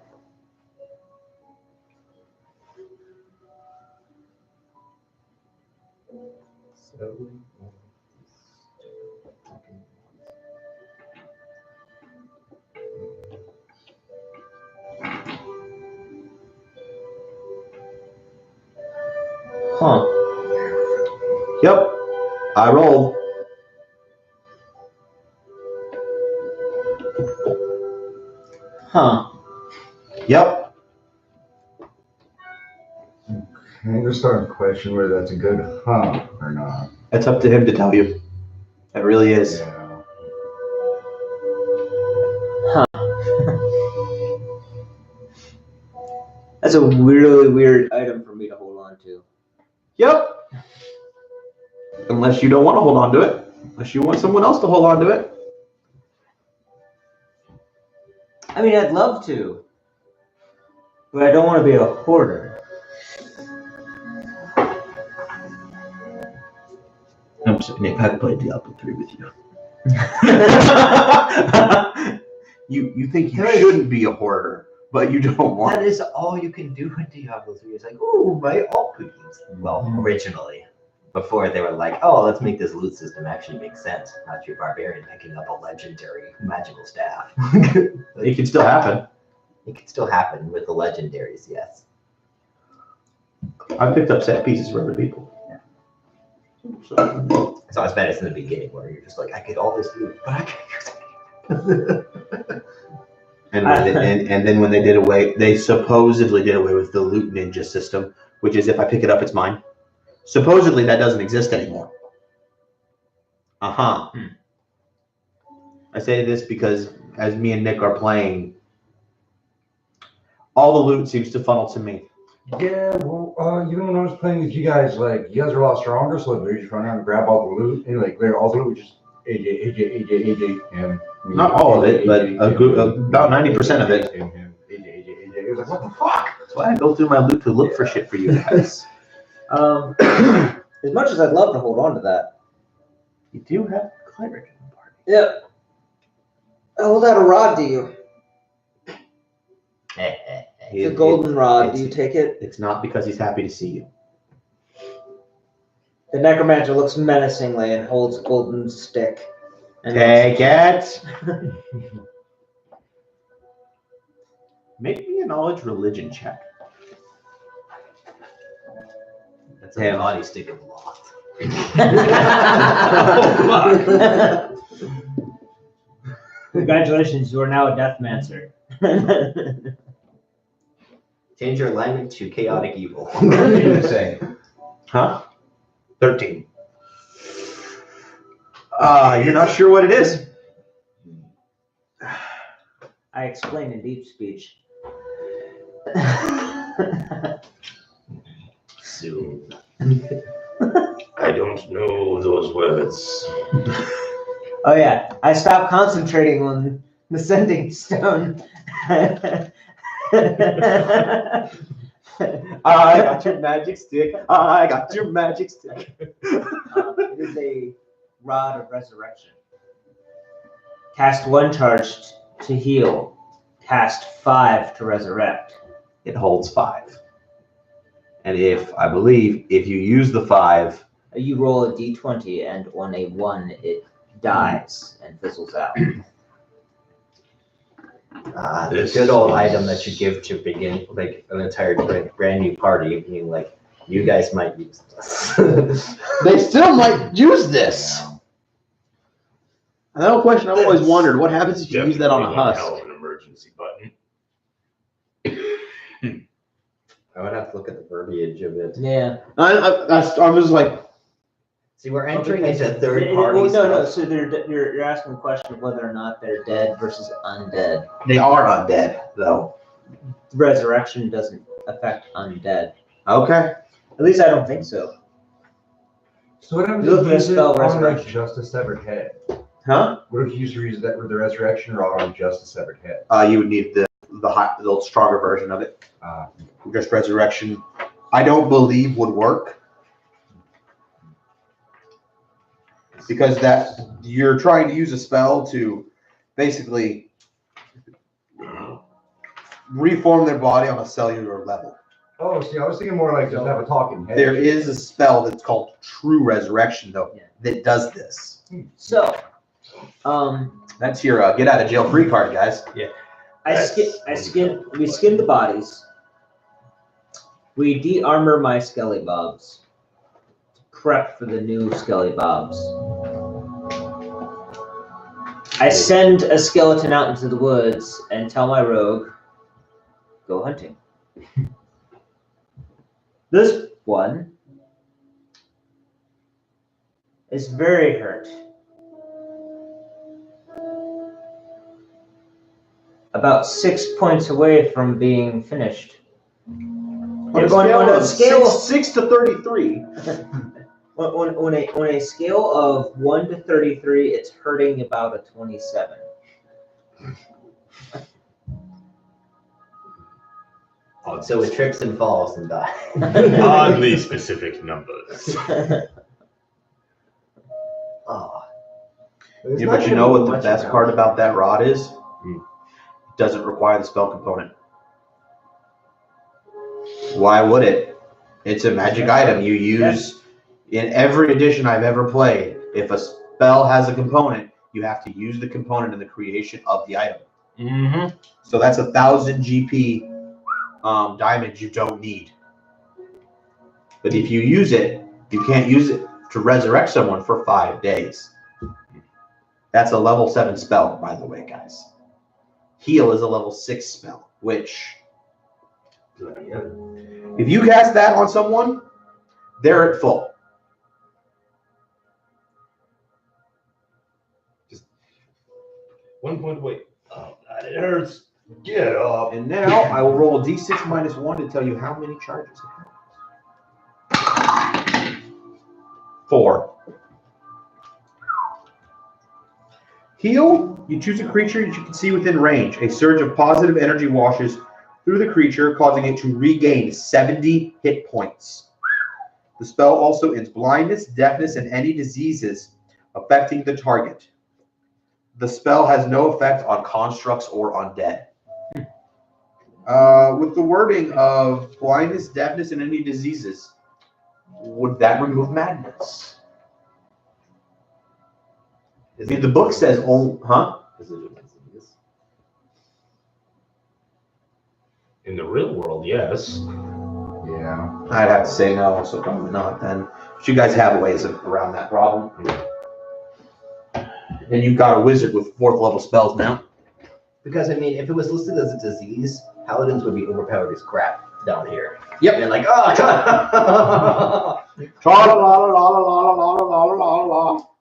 Huh. Yep. I rolled. Huh. Yep. I'm just starting to question whether that's a good huh or not. It's up to him to tell you. It really is. Yeah. That's a really weird item for me to hold on to. Yep. Unless you don't want to hold on to it. Unless you want someone else to hold on to it. I mean, I'd love to, but I don't want to be a hoarder. I'm sorry, Nick, I played Diablo 3 with you. You think you shouldn't be a hoarder, but you don't want That is all you can do in Diablo 3. It's like, ooh, my alt cookies. Well, originally. Before they were like, oh, let's make this loot system actually make sense. Not your barbarian picking up a legendary magical staff. it can still happen. It can still happen with the legendaries, yes. I picked up set pieces for other people. So, It's always better in the beginning where you're just like, I get all this loot, but I can't use it. and then when they did away, they supposedly did away with the loot ninja system, which is if I pick it up, it's mine. Supposedly that doesn't exist anymore. I say this because as me and Nick are playing, all the loot seems to funnel to me. Yeah, well, even when I was playing with you guys, like, you guys are a lot stronger, so like, we just run around and grab all the loot, and like, clear all the loot, we just AJ, and Not all of it, but about 90% of it. AJ. It was like, what the fuck? That's why I go through my loot to look for shit for you guys. As much as I'd love to hold on to that. You do have cleric in the party. Yeah. I hold out a rod to you. The golden rod. Do you take it? It's not because he's happy to see you. The necromancer looks menacingly and holds a golden stick. And Take it. Make me a knowledge religion check. That's a body stick of loth. Congratulations, you are now a deathmancer. Change your alignment to chaotic evil. What did you say? Huh? 13. You're not sure what it is? I explain in deep speech. Soon. I don't know those words. Oh yeah, I stopped concentrating on the sending stone. I got your magic stick. I got your magic stick. It is a rod of resurrection. Cast 1 charge to heal. Cast 5 to resurrect. It holds 5. And I believe if you use the 5, You roll a d20, and on a 1, it dies and fizzles out. The good old item that you give to begin, like an entire brand new party, being like, you guys might use this. They still might use this. Another question I've always wondered: what happens if you use that on a Definitely one husk? hell of an emergency button. I would have to look at the verbiage of it. Yeah. I'm just like, See, we're entering Because into third it- party well, stuff. No. So you're asking the question of whether or not they're dead versus undead. they are undead, though. Resurrection doesn't affect undead. Okay. At least I don't think so. So what happens Look if at you use it spell on resurrection. just a severed head? Huh? What if you use that with the resurrection or on just a severed head? You would need the stronger version of it. Just resurrection. I don't believe would work because that you're trying to use a spell to basically reform their body on a cellular level. Oh, see, I was thinking more like just have a talking head. There is a spell that's called True Resurrection, though, Yeah. that does this. So, That's your get out of jail free card, guys. we skin the bodies. We de-armor my skelly bobs. Prep for the new skelly bobs. I send a skeleton out into the woods and tell my rogue, go hunting. This one is very hurt. About 6 points away from being finished. On a scale of 6 to 33. On a scale of 1 to 33, it's hurting about a 27. So it trips and falls and dies. Oddly specific numbers. Oh, Yeah, but you know what the best part about that rod is? It doesn't require the spell component. Why would it? It's a magic item you use in every edition I've ever played. If a spell has a component, you have to use the component in the creation of the item. Mm-hmm. So that's 1,000 GP diamonds you don't need. But if you use it, you can't use it to resurrect someone for 5 days. That's a level 7 spell, by the way, guys. Heal is a level 6 spell, which if you cast that on someone, they're at full. Just 1 point away. Oh, God, it hurts. Get up. And now I will roll a d6 minus 1 to tell you how many charges it has. 4. Heal, you choose a creature that you can see within range. A surge of positive energy washes through the creature, causing it to regain 70 hit points. The spell also ends blindness, deafness, and any diseases affecting the target. The spell has no effect on constructs or undead. With the wording of blindness, deafness, and any diseases, would that remove madness? I mean, the book says, "Oh, huh?" In the real world, yes. Yeah. I'd have to say no, so probably not then. But you guys have ways around that problem. And you've got a wizard with 4th level spells now. because I mean, if it was listed as a disease, paladins would be overpowered as crap down here. Yep. And like, oh,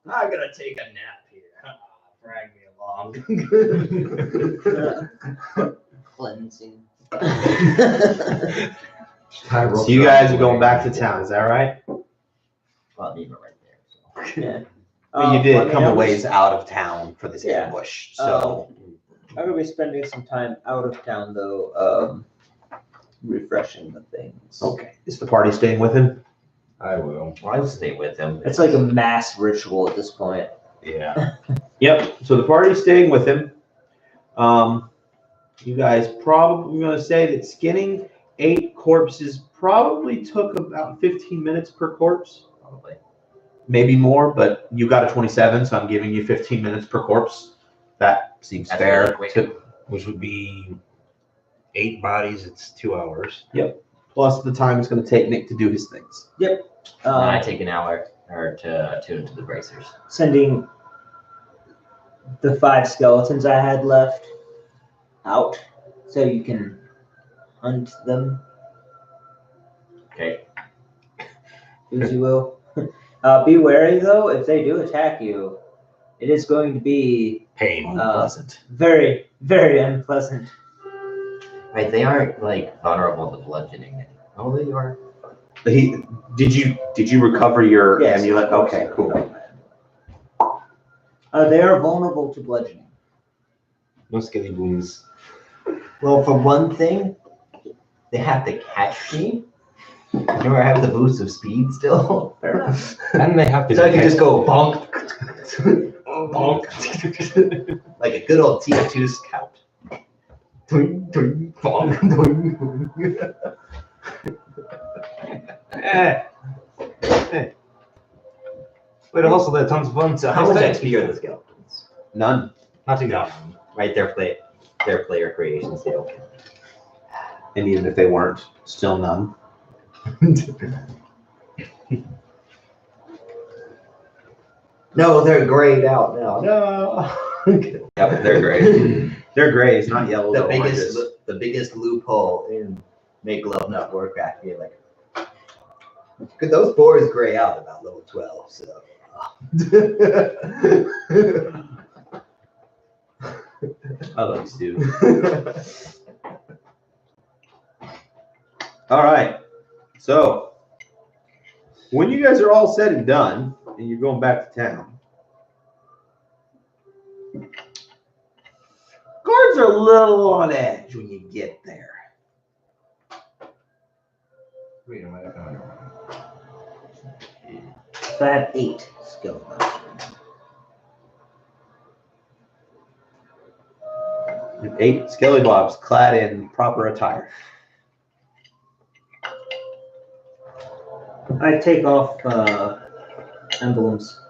I'm gonna take a nap here. Drag me along. Cleansing. So you guys are going back to town, is that right? Well, even right there. So. Yeah. But you did I mean, come I a was- ways out of town for this Yeah. ambush, so. I'm gonna be spending some time out of town though, refreshing the things. Okay. Is the party staying with him? I will. I'll stay with him. It's like a mass ritual at this point. Yeah. Yep. So the party's staying with him. You guys probably going to say that skinning 8 corpses probably took about 15 minutes per corpse. Probably. Maybe more, but you got a 27, so I'm giving you 15 minutes per corpse. That seems That's fair. really quick. which would be 8 bodies. It's 2 hours. Plus the time it's going to take Nick to do his things. And then I Uh, take an hour or to tune to the bracers. sending the 5 skeletons I had left out so you can hunt them Okay. as you will. Be wary though, if they do attack you, it is going to be Pain. Unpleasant. very, very unpleasant. Right, they aren't like vulnerable to bludgeoning. Oh, they are. Did you recover your Yes, amulet? of course. Okay, cool. They are vulnerable to bludgeoning. No skelly wounds. Well, for one thing, they have to catch me. Remember, I have the boost of speed still. Fair enough. And they have to. So I can just go bonk, bonk, like a good old T2 scout. Twing, twing, bonk, twing. But also, they're tons of fun. So how much XP are the skeletons? None. Not enough. Right, their player creations, they don't count. And even if they weren't, still none. No, they're grayed out now. No. Yep, they're gray. They're grays, not yellows the or biggest oranges. the biggest loophole in Make Love Not Work Back here, like, could those boars gray out about level 12? So. I like Stu. All right. So, when you guys are all said and done, and you're going back to town, guards are a little on edge when you get there. Wait, am I? So I have 8 skeletons. With 8 skelly blobs clad in proper attire. I take off emblems.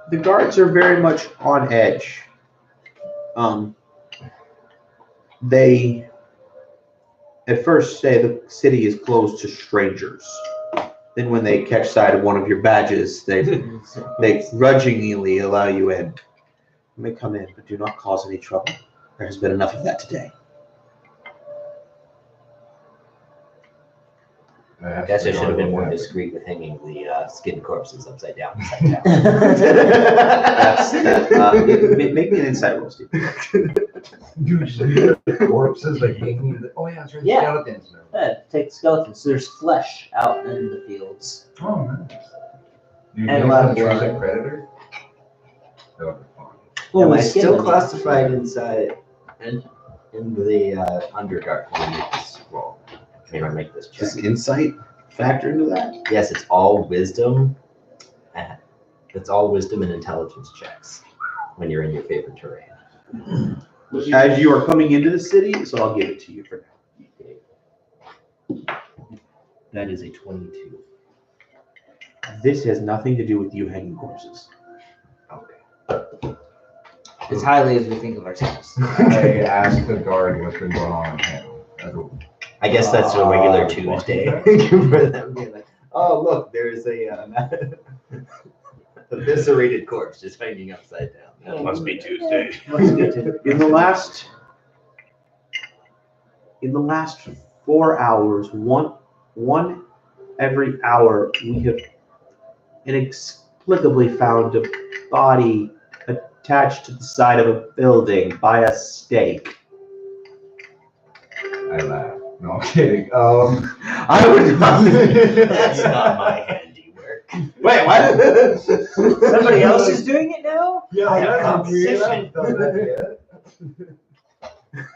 The guards are very much on edge. They at first say the city is closed to strangers. Then when they catch sight of one of your badges, they grudgingly allow you in. You may come in, but do not cause any trouble. There has been enough of that today. Guess I should have been more discreet with hanging the skin corpses upside down. Make me an insight roll, Steve. Usually corpses like hanging. Oh yeah, that's right. Yeah. Skeletons. Take the skeletons. So there's flesh out in the fields. Oh nice. Do you And a name lot them of blood. intrusive predator? That would be fun. Am I we skin still them. classified inside in the Underdark when I make this roll? When I make this check. Does insight factor into that? Yes, it's all wisdom. It's all wisdom and intelligence checks when you're in your favorite terrain. As you are coming into the city, so I'll give it to you for now. That is a 22. This has nothing to do with you hanging corpses. Okay. As highly as we think of ourselves. I asked the guard what's been going on in town. That's what- I guess that's a regular Tuesday for them being like, oh look, there's a eviscerated corpse just hanging upside down. That must be Tuesday. In the last 4 hours, one every hour, we have inexplicably found a body attached to the side of a building by a stake. I laugh. No, I'm kidding. I would not. That's not my handiwork. Wait, what? Somebody else is doing it now? Yeah, I have that's weird. I competition. haven't done that yet.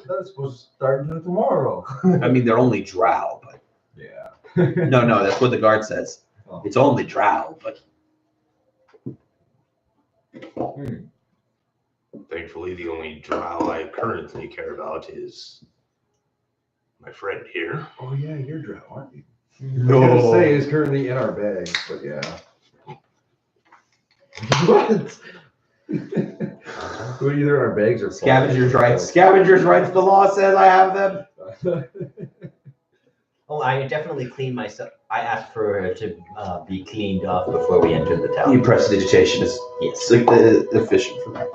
That's supposed to start until tomorrow. I mean, they're only drow, but Yeah. no, that's what the guard says. Oh. It's only drow, but Thankfully, the only drow I currently care about is my friend here. Oh yeah, you're drow, aren't you? I was gonna say it's currently in our bag, but yeah. What? We're either our bags or Scavengers' rights. Scavengers' rights. The law says I have them. Oh, I definitely clean myself. I asked for her to be cleaned off before we entered the town. Your prestidigitation is Yes. efficient for that.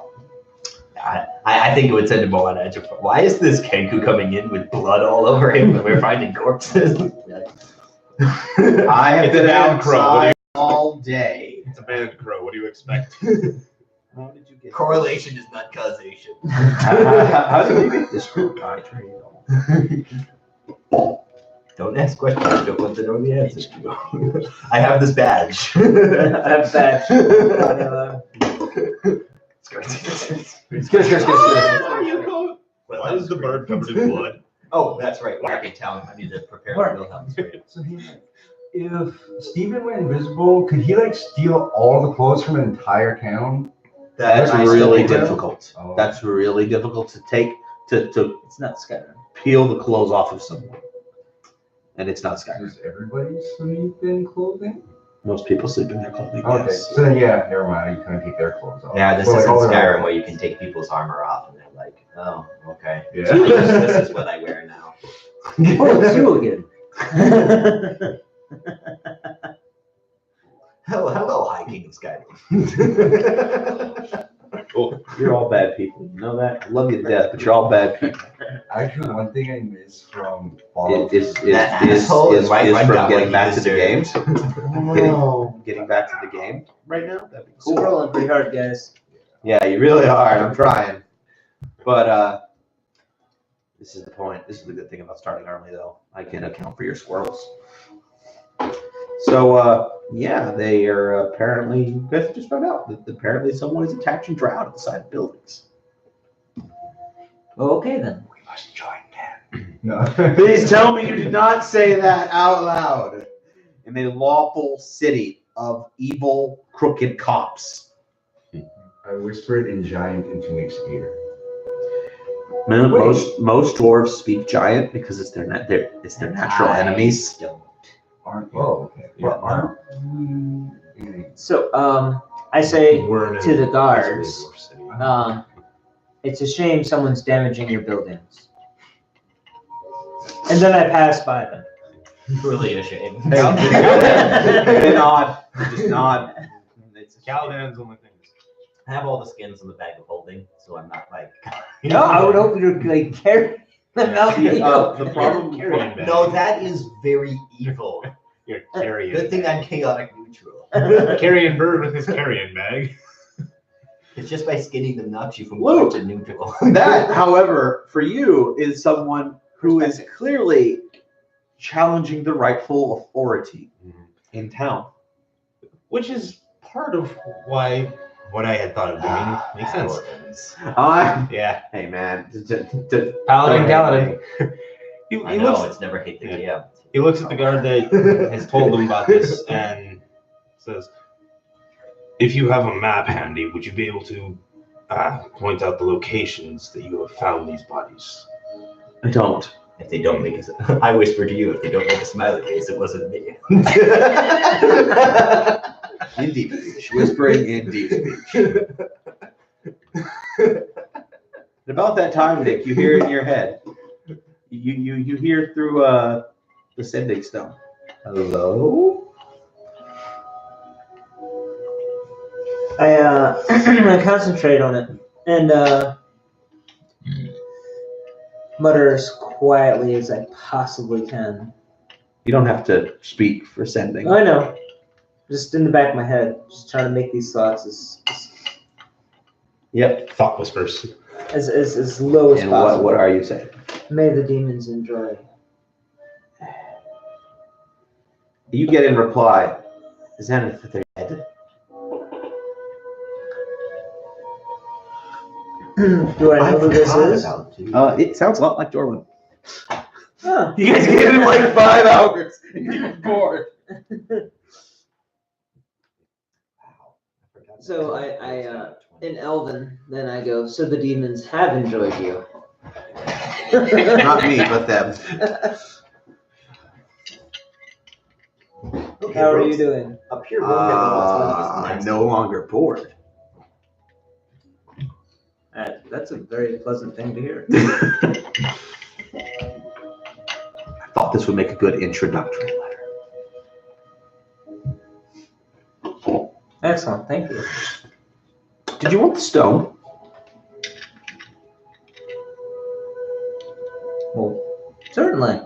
I think it would send him more on edge. Why is this Kenku coming in with blood all over him when we're finding corpses? I have It's a been bad crow. What do outside all day. It's a bad crow. What do you expect? How did you get Correlation is not causation. How did you get this from? I trained all. Don't ask questions. I don't want to know the answers to. I have this badge. I have a badge. Why is the bird covered in blood? Oh, that's right. Back in town, I need to prepare the Wilhelm's trade. So if Steven went invisible, could he like steal all the clothes from an entire town? That's I really still do. difficult. Oh. That's really difficult to take to It's not Skyrim. peel the clothes off of someone. And it's not Skyrim. Does everybody sleep in clothing? Most people sleep in their clothing. Okay, Yes. so then yeah, never mind. You couldn't take their clothes off. Yeah, this Well, isn't like, all their Skyrim other where you can take people's armor off and they're like, oh, okay. Yeah. This is what I wear now. Oh, it's you again. Hello, High King of Skyrim. Cool. You're all bad people. You know that? I love you to death, but you're all bad people. Actually, one thing I miss from Fallout Is That asshole is right from now getting what he back to the game. Oh. Getting back to the game right now. That'd be cool. Scrolling pretty hard, guys. Yeah, you really are. I'm trying. But this is the point. This is the good thing about starting early, though. I can account for your squirrels. So, yeah, they are apparently, you guys just found out that apparently someone is attaching drought at the side of buildings. Well, okay then. We must join them. No. Please tell me you did not say that out loud in a lawful city of evil, crooked cops. I whispered in giant into makes ear. Most dwarves speak giant because it's their natural enemies. Aren't okay. But aren't we? So, I say We're in to the a guards, dwarf city. it's a shame someone's damaging your buildings. And then I pass by them. Really a shame. They nod. Just nod. Caladan's only thing. I have all the skins in the bag of holding, so I'm not like. No, I would hope you'd like carry them out. The problem. Carrying bag. No, that is very evil. You're carrying. Good thing I'm chaotic neutral. Carrying bird with his carrying bag. It's just by skinning them knocks you from Luke. good to neutral. That, however, for you is someone who is clearly challenging the rightful authority in town. Which is part of why what I had thought of doing makes sense. Yeah. Hey man, Paladin Galadin. He I know, looks it's never hit the DM. he looks at the guard that has told him about this and says, if you have a map handy, would you be able to point out the locations that you have found these bodies? I don't. If they don't make it, I whisper to you, if they don't make a smiley face, it wasn't me. In deep speech, whispering in deep speech. At about that time, Nick, you hear it in your head. You hear through the sending stone. Hello? I concentrate on it and mutter as quietly as I possibly can. You don't have to speak for sending. I know. Just in the back of my head, just trying to make these thoughts Yep. Thought whispers. as low as And possible. what are you saying? May the demons enjoy. You get in reply, is that if they're dead? Do I know who this is? It sounds a lot like Dorwin. Huh. You guys get in like 5 hours and you're bored. So I in Elven, then I go, so the demons have enjoyed you. Not me, but them. Okay, How are you Rose, doing? a pure room at level 20 is I'm nice. no longer bored. That's a very pleasant thing to hear. I thought this would make a good introductory letter. Excellent, thank you. Did you want the stone? Well, certainly.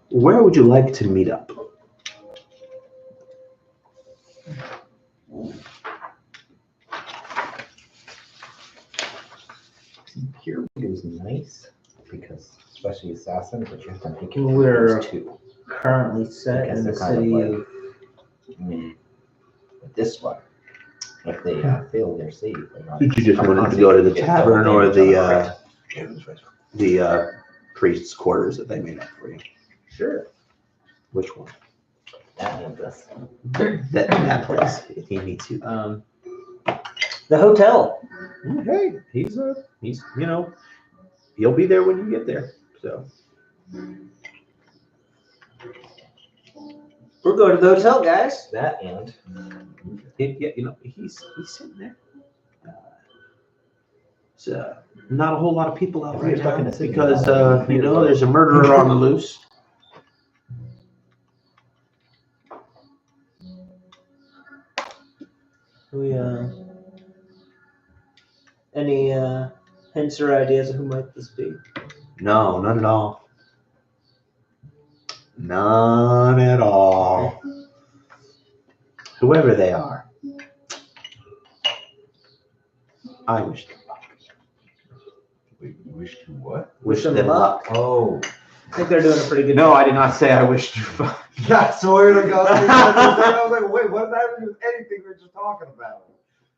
Where would you like to meet up? Pure is nice because, especially assassin, but you have to make it We're- those two. Currently set Because in the they're kind of city like- of But this one, if they fail their save, they're not. Did you just want to go to the tavern or the priest's quarters that they made up for you? Sure. Which one? That and this. That place. If he meets you. the hotel. Hey, he's he'll be there when you get there. So We're going to the hotel, guys. That and he's sitting there. So not a whole lot of people out right You're stuck now in a city. because there's a murderer on the loose. We any hints or ideas of who might this be? No, none at all. None at all. Whoever they are, I wish them luck. Wait, you wish to what? Wish them luck. oh, I think they're doing a pretty good No, job. I did not say I wished you luck. Yeah, I swear to God. I was like, wait, what's happening with anything we we're just talking about?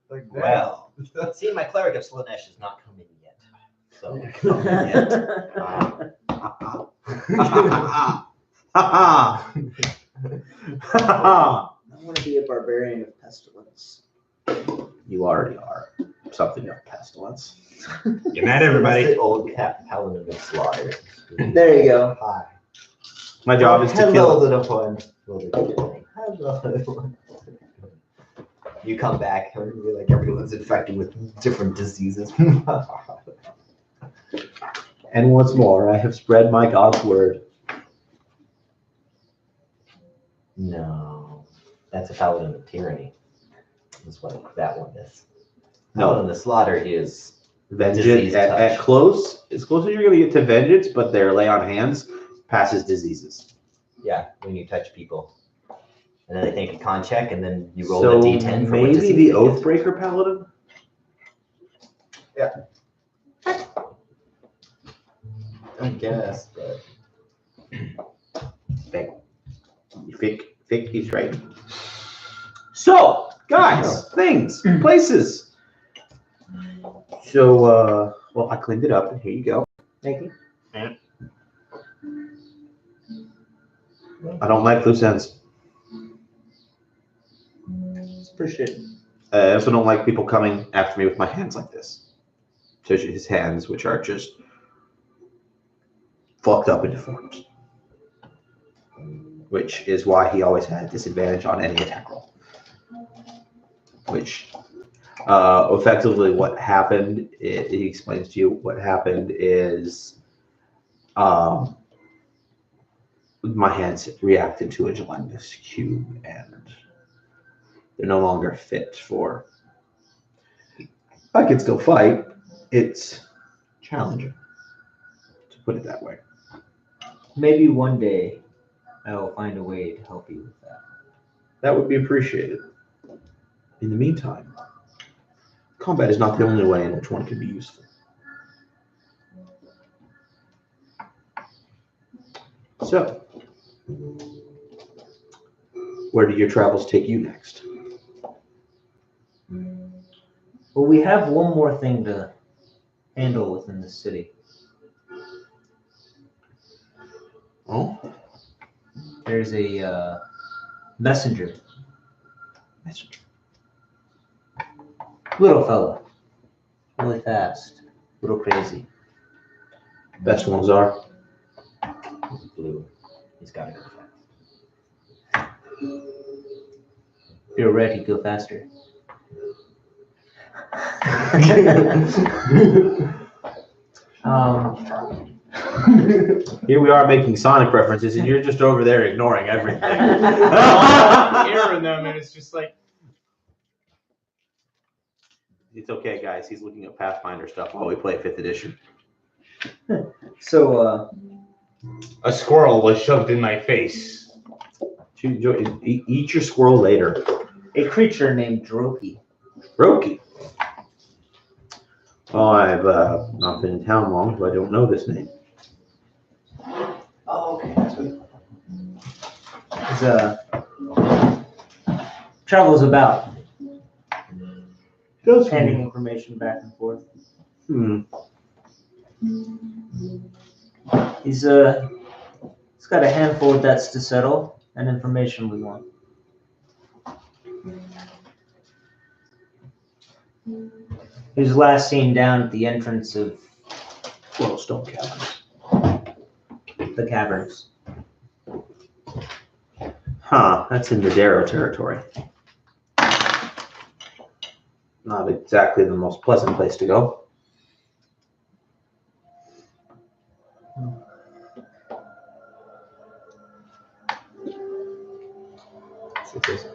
Like, damn. well. See, my cleric of Slanesh has not come in yet. So, I want to be a barbarian of pestilence. You already are something of pestilence. Good night, that's everybody. the old paladin of slaughter. There you go. Hi. My job is to Hello, kill. little one. Hello, little one. You come back, and you're like everyone's infected with different diseases. And once more, I have spread my God's word. No, that's a paladin of tyranny. That's what that one is. No. Paladin of slaughter is Vengeance Disease at touch. close, as close as you're gonna get to vengeance, but their lay on hands passes diseases. yeah when you touch people, and then they take a con check, and then you roll So the d10 for what maybe disease the they get. Oathbreaker paladin. I guess, but Fick, he's right. So, guys, things, places. So, well, I cleaned it up, and here you go. Thank you. I don't like loose ends. Appreciate it. I also don't like people coming after me with my hands like this. So his hands, which are just fucked up and deformed. Which is why he always had disadvantage on any attack roll. Which, effectively what happened, he explains to you what happened is my hands reacted to a gelatinous cube and they're no longer fit for. I can still fight. It's challenging, to put it that way. Maybe one day I will find a way to help you with that. That would be appreciated. In the meantime, combat is not the only way in which one can be useful. So, where do your travels take you next? Well, we have one more thing to handle within the city. Oh, There's a messenger, little fella. Really fast. A little crazy. Best ones are. Blue. He's got to go fast. If you're ready, go faster. Here we are making Sonic references, and you're just over there ignoring everything. I'm hearing them, and it's just like, It's okay, guys. He's looking at Pathfinder stuff while we play 5th edition. So, a squirrel was shoved in my face. Eat your squirrel later. a creature named Droki. Roki. Oh, I've not been in town long, so I don't know this name. Oh, okay. Travels about, handing information back and forth. He's got a handful of debts to settle and information we want. He was last seen down at the entrance of Stone Caverns. the caverns. Huh, that's in Madero territory. Not exactly the most pleasant place to go.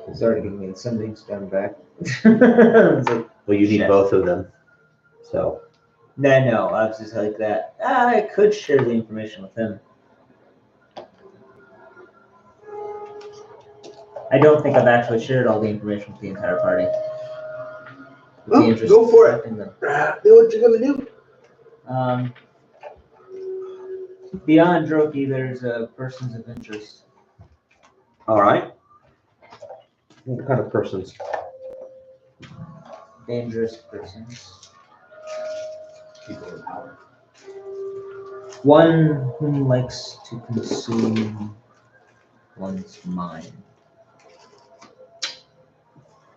He's already giving me some things down back. It's like, Well, you need shit. both of them. So, No, I was just like that. I could share the information with him. I don't think I've actually shared all the information with the entire party. With the interest go for it. in them. Do what you're gonna do. Beyond Droki, there's persons of interest. All right. What kind of persons? Dangerous persons. People in power. One who likes to consume one's mind.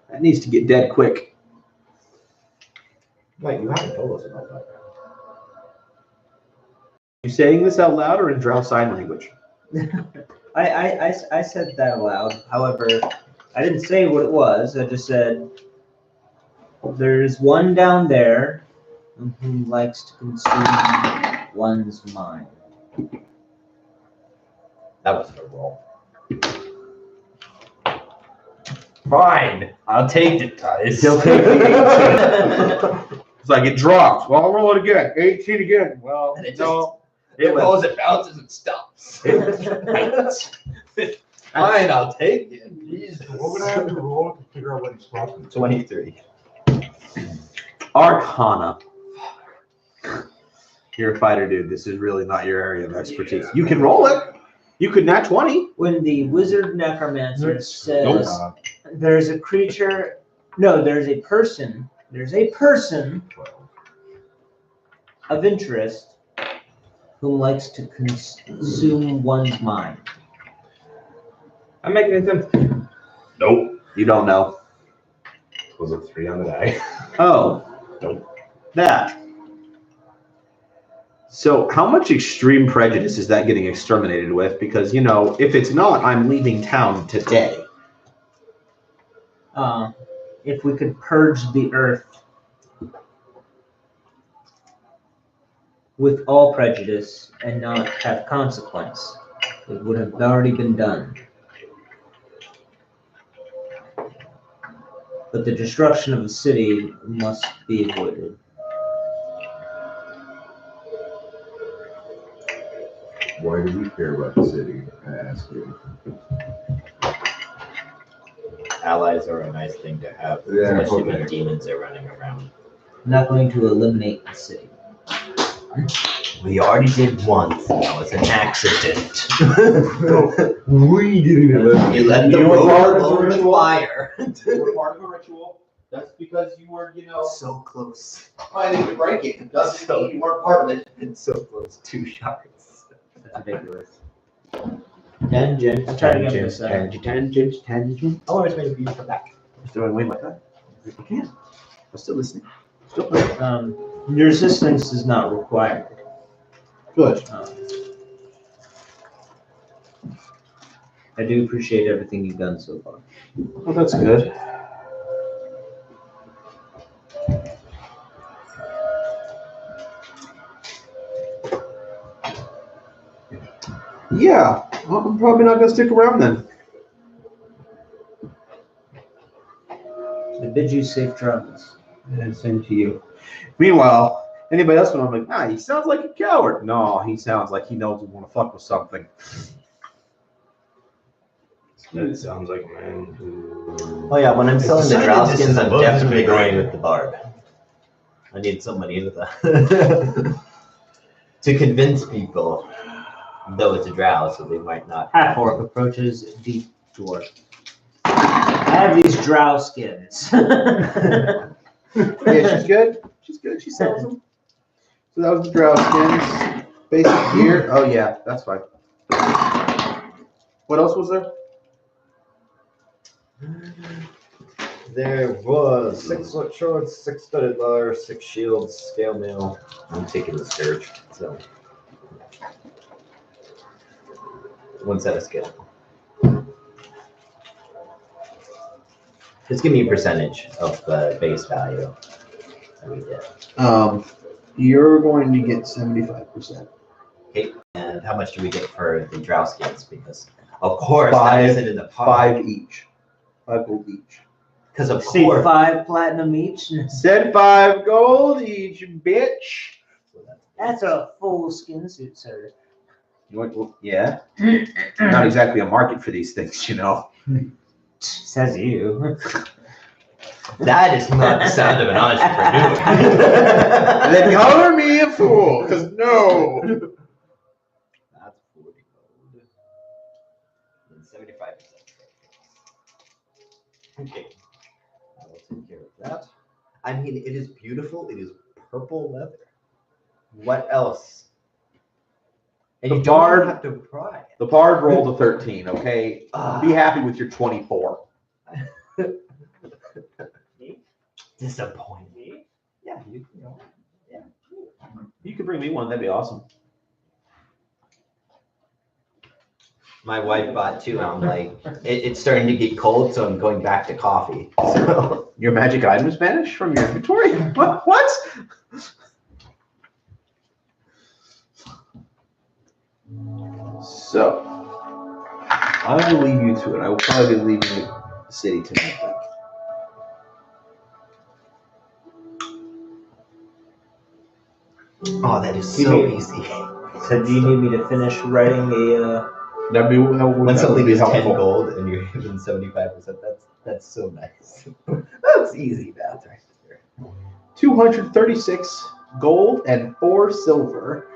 That needs to get dead quick. Wait, you haven't told us about that. You saying this out loud or in Drow sign language? I said that aloud. However, I didn't say what it was. I just said there's one down there who likes to consume one's mind. That wasn't a roll. Fine, I'll take it, guys. He'll take It's like it drops. Well, I'll roll it again. 18 again. Well, And it no. It It rolls, it bounces, and stops. Fine, I'll take it. Jeez, what would I have to roll to figure out what he's talking? 23. Arcana. You're a fighter, dude. This is really not your area of expertise. You can roll it. You could nat 20. When the wizard necromancer says Nope. there's a creature, no, there's a person of interest whom likes to consume one's mind. I'm making an attempt. Nope. You don't know. Was it 3 on the die? Oh. That. So how much extreme prejudice is that getting exterminated with? Because, you know, if it's not, I'm leaving town today. If we could purge the earth with all prejudice and not have consequence, it would have already been done. But the destruction of the city must be avoided. Why do we care about the city? I ask you. Allies are a nice thing to have, Yeah, especially when okay. demons are running around. I'm not going to eliminate the city. We already did once, and that was an accident. We didn't eliminate. You let the You were part road of the over the ritual? wire. You were part of a ritual. That's because you were, you know, So close. planning to break it. It doesn't mean you weren't part of it. It's so close. 2 shots. That's ridiculous. Tangent. I'm trying to get this, tangent. Oh, I was maybe you come back. Just throwing away my time. You can. I'm still listening. Your assistance is not required. Good. I do appreciate everything you've done so far. Well, that's good. Yeah, well, I'm probably not going to stick around then. I bid you safe travels. And same to you. Meanwhile, anybody else when I'm like, he sounds like a coward. No, he sounds like he knows we want to fuck with something. That sounds like a man who. Oh yeah, when I'm selling the decided drow this skins, is I'm above his definitely pay going grade. with the barb. I need somebody with a to convince people, though it's a drow, so they might not. Half orc approaches deep dwarf. I have these drow skins. Yeah, she's good. She's good. She sells them. So that was the drow skins. Basic gear. Oh yeah, that's fine. What else was there? There was 6 foot swords, 6 studded bars, 6 shields, scale mail. I'm taking the scourge, so 1 set of skill. Just give me a percentage of the base value that we did. You're going to get 75%. Okay, and how much do we get for the drow skins? Because of course that isn't in the pot. 5 each. 5 gold each. Because of Say course. 5 platinum each. Said 5 gold each, bitch. That's a full skin suit, sir. Well, yeah. Not exactly a market for these things, you know. Says you. That is not the sound of an entrepreneur. They color me a fool, because no. That's 40 gold. And 75%. Okay. I will take care of that. I mean, it is beautiful. It is purple leather. What else? And The you don't bard- have to pry. The bard rolled a 13, okay? Ah. Be happy with your 24. Disappointing. Yeah, you know. Yeah. You could bring me one, that'd be awesome. My wife bought 2. I'm like, it's starting to get cold, so I'm going back to coffee. So Your magic items vanish from your inventory? What? So, I will leave you to it. I will probably be leaving the city tonight. Then. oh, that is so easy. So do you need me to finish writing a That'd be When something is 10 helpful. gold and you're given 75%, that's so nice. That's easy math right there. 236 gold and 4 silver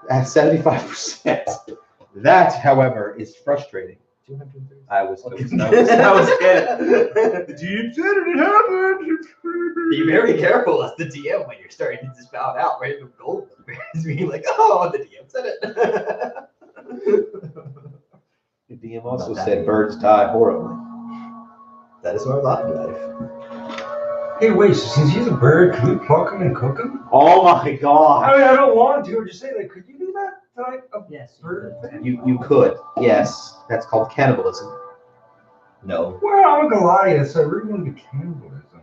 at 75%. That, however, is frustrating. 230. I was Okay. that was it. The GM said it happened. Be very careful as the DM when you're starting to spout out random gold numbers. Being like, oh, the DM said it. The DM also Not that said easy. birds die horribly. That is my lot in life. Hey, wait, so since he's a bird, can we pluck him and cook him? Oh my god. I mean, I don't want to. I'm just saying, like, could you do that to, like, a yes? bird thing? You could, yes. That's called cannibalism. No. Well, I'm a Goliath, so I really want to be cannibalism.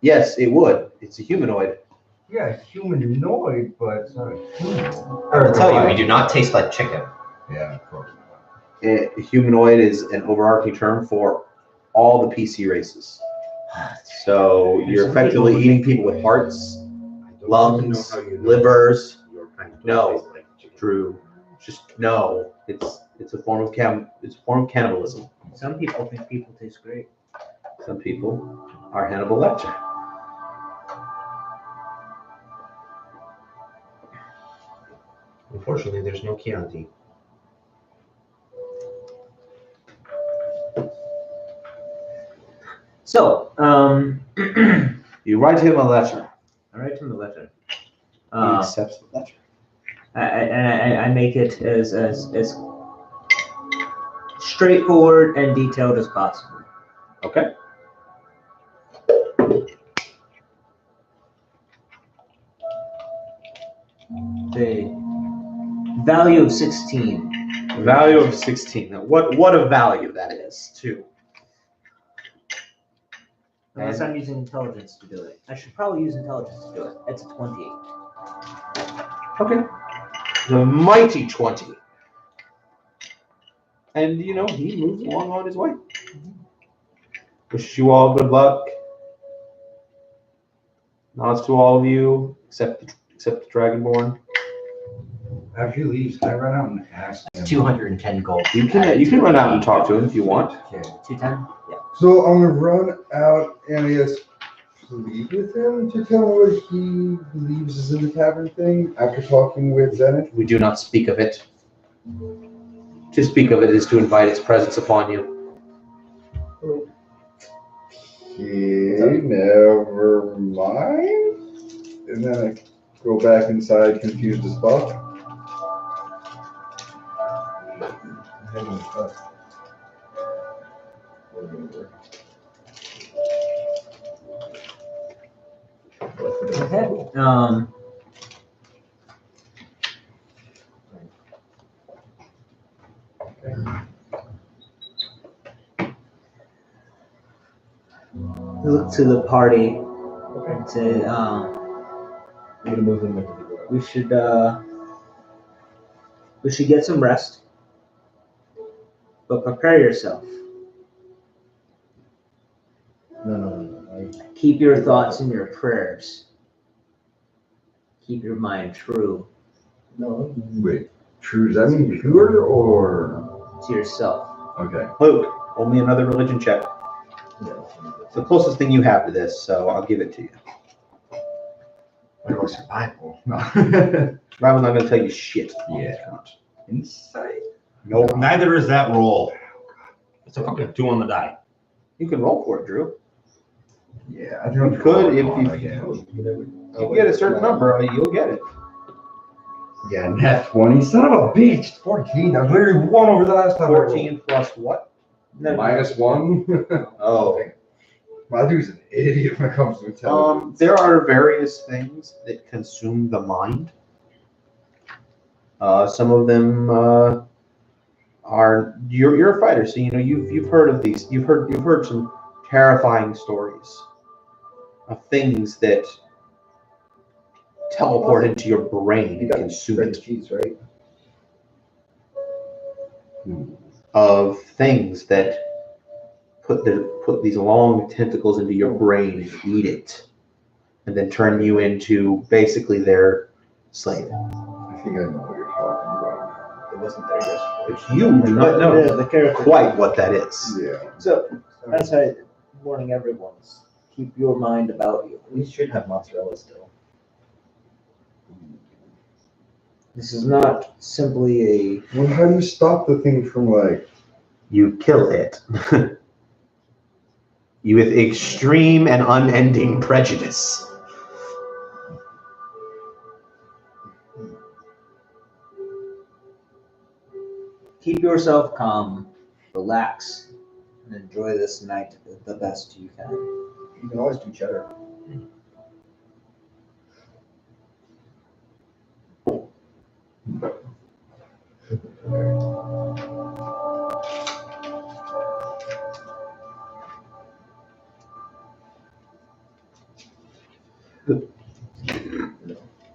Yes, it would. It's a humanoid. Yeah, humanoid, but it's not a human. I'll tell you, we do not taste like chicken. Yeah, of course not. A humanoid is an overarching term for all the PC races. So you're effectively eating people with hearts, lungs, livers. No, Drew. Just no. It's a form of cannibalism. Some people think people taste great. Some people are Hannibal Lecter. Unfortunately, there's no Chianti. So, You write him a letter. I write him a letter. He accepts the letter. I make it as straightforward and detailed as possible. Okay. say value of 16. Value of 16. Now, what a value that is, too. Unless I'm using intelligence to do it. I should probably use intelligence to do it. It's a 28. Okay. The mighty 20. And, you know, he moves along on his way. Wish you all good luck. Nods to all of you, except the Dragonborn. After he leaves, can I run out and ask him? 210 gold. You can run out and talk to him if you want. Okay. 210? Yeah. So I'm gonna run out and I guess plead with him to tell him what he believes is in the tavern thing after talking with Zenith. We do not speak of it. To speak of it is to invite its presence upon you. Okay, never mind. And then I go back inside confused as fuck. Okay. Look to the party and say, I'm gonna move him into the door. we should get some rest, but prepare yourself. No. Keep your thoughts and your prayers. Keep your mind true No. Wait, true, does that mean pure or? to yourself. Okay. Luke, roll me another religion check. It's the closest thing you have to this, so I'll give it to you. What was survival? No. Survival's not going to tell you shit. Yeah. Insight. Nope. Neither is that roll. It's okay. 2 on the die. You can roll for it, Drew. Yeah, I think You could if you. you get a certain number, you'll get it. Yeah, nat 20. Son of a bitch. 14. I was literally 1 over the last time. 14 plus what? Minus 1. Oh. My dude's an idiot when it comes to intelligence. There are various things that consume the mind. Some of them are you're a fighter, so you know you've heard of these. You've heard some terrifying stories of things that teleport into your brain and consume it. Cheese, right? Of things that put these long tentacles into your brain and eat it, and then turn you into basically their slave. I think I know what you're talking about. It wasn't there yesterday. But you do not know The character. quite what that is. Yeah. So, that's how warning everyone. Keep your mind about you. We should have mozzarella still. This is not simply Well, how do you stop the thing from like? You kill it. You with extreme and unending prejudice. keep yourself calm, relax, and enjoy this night the best you can. You can always do cheddar.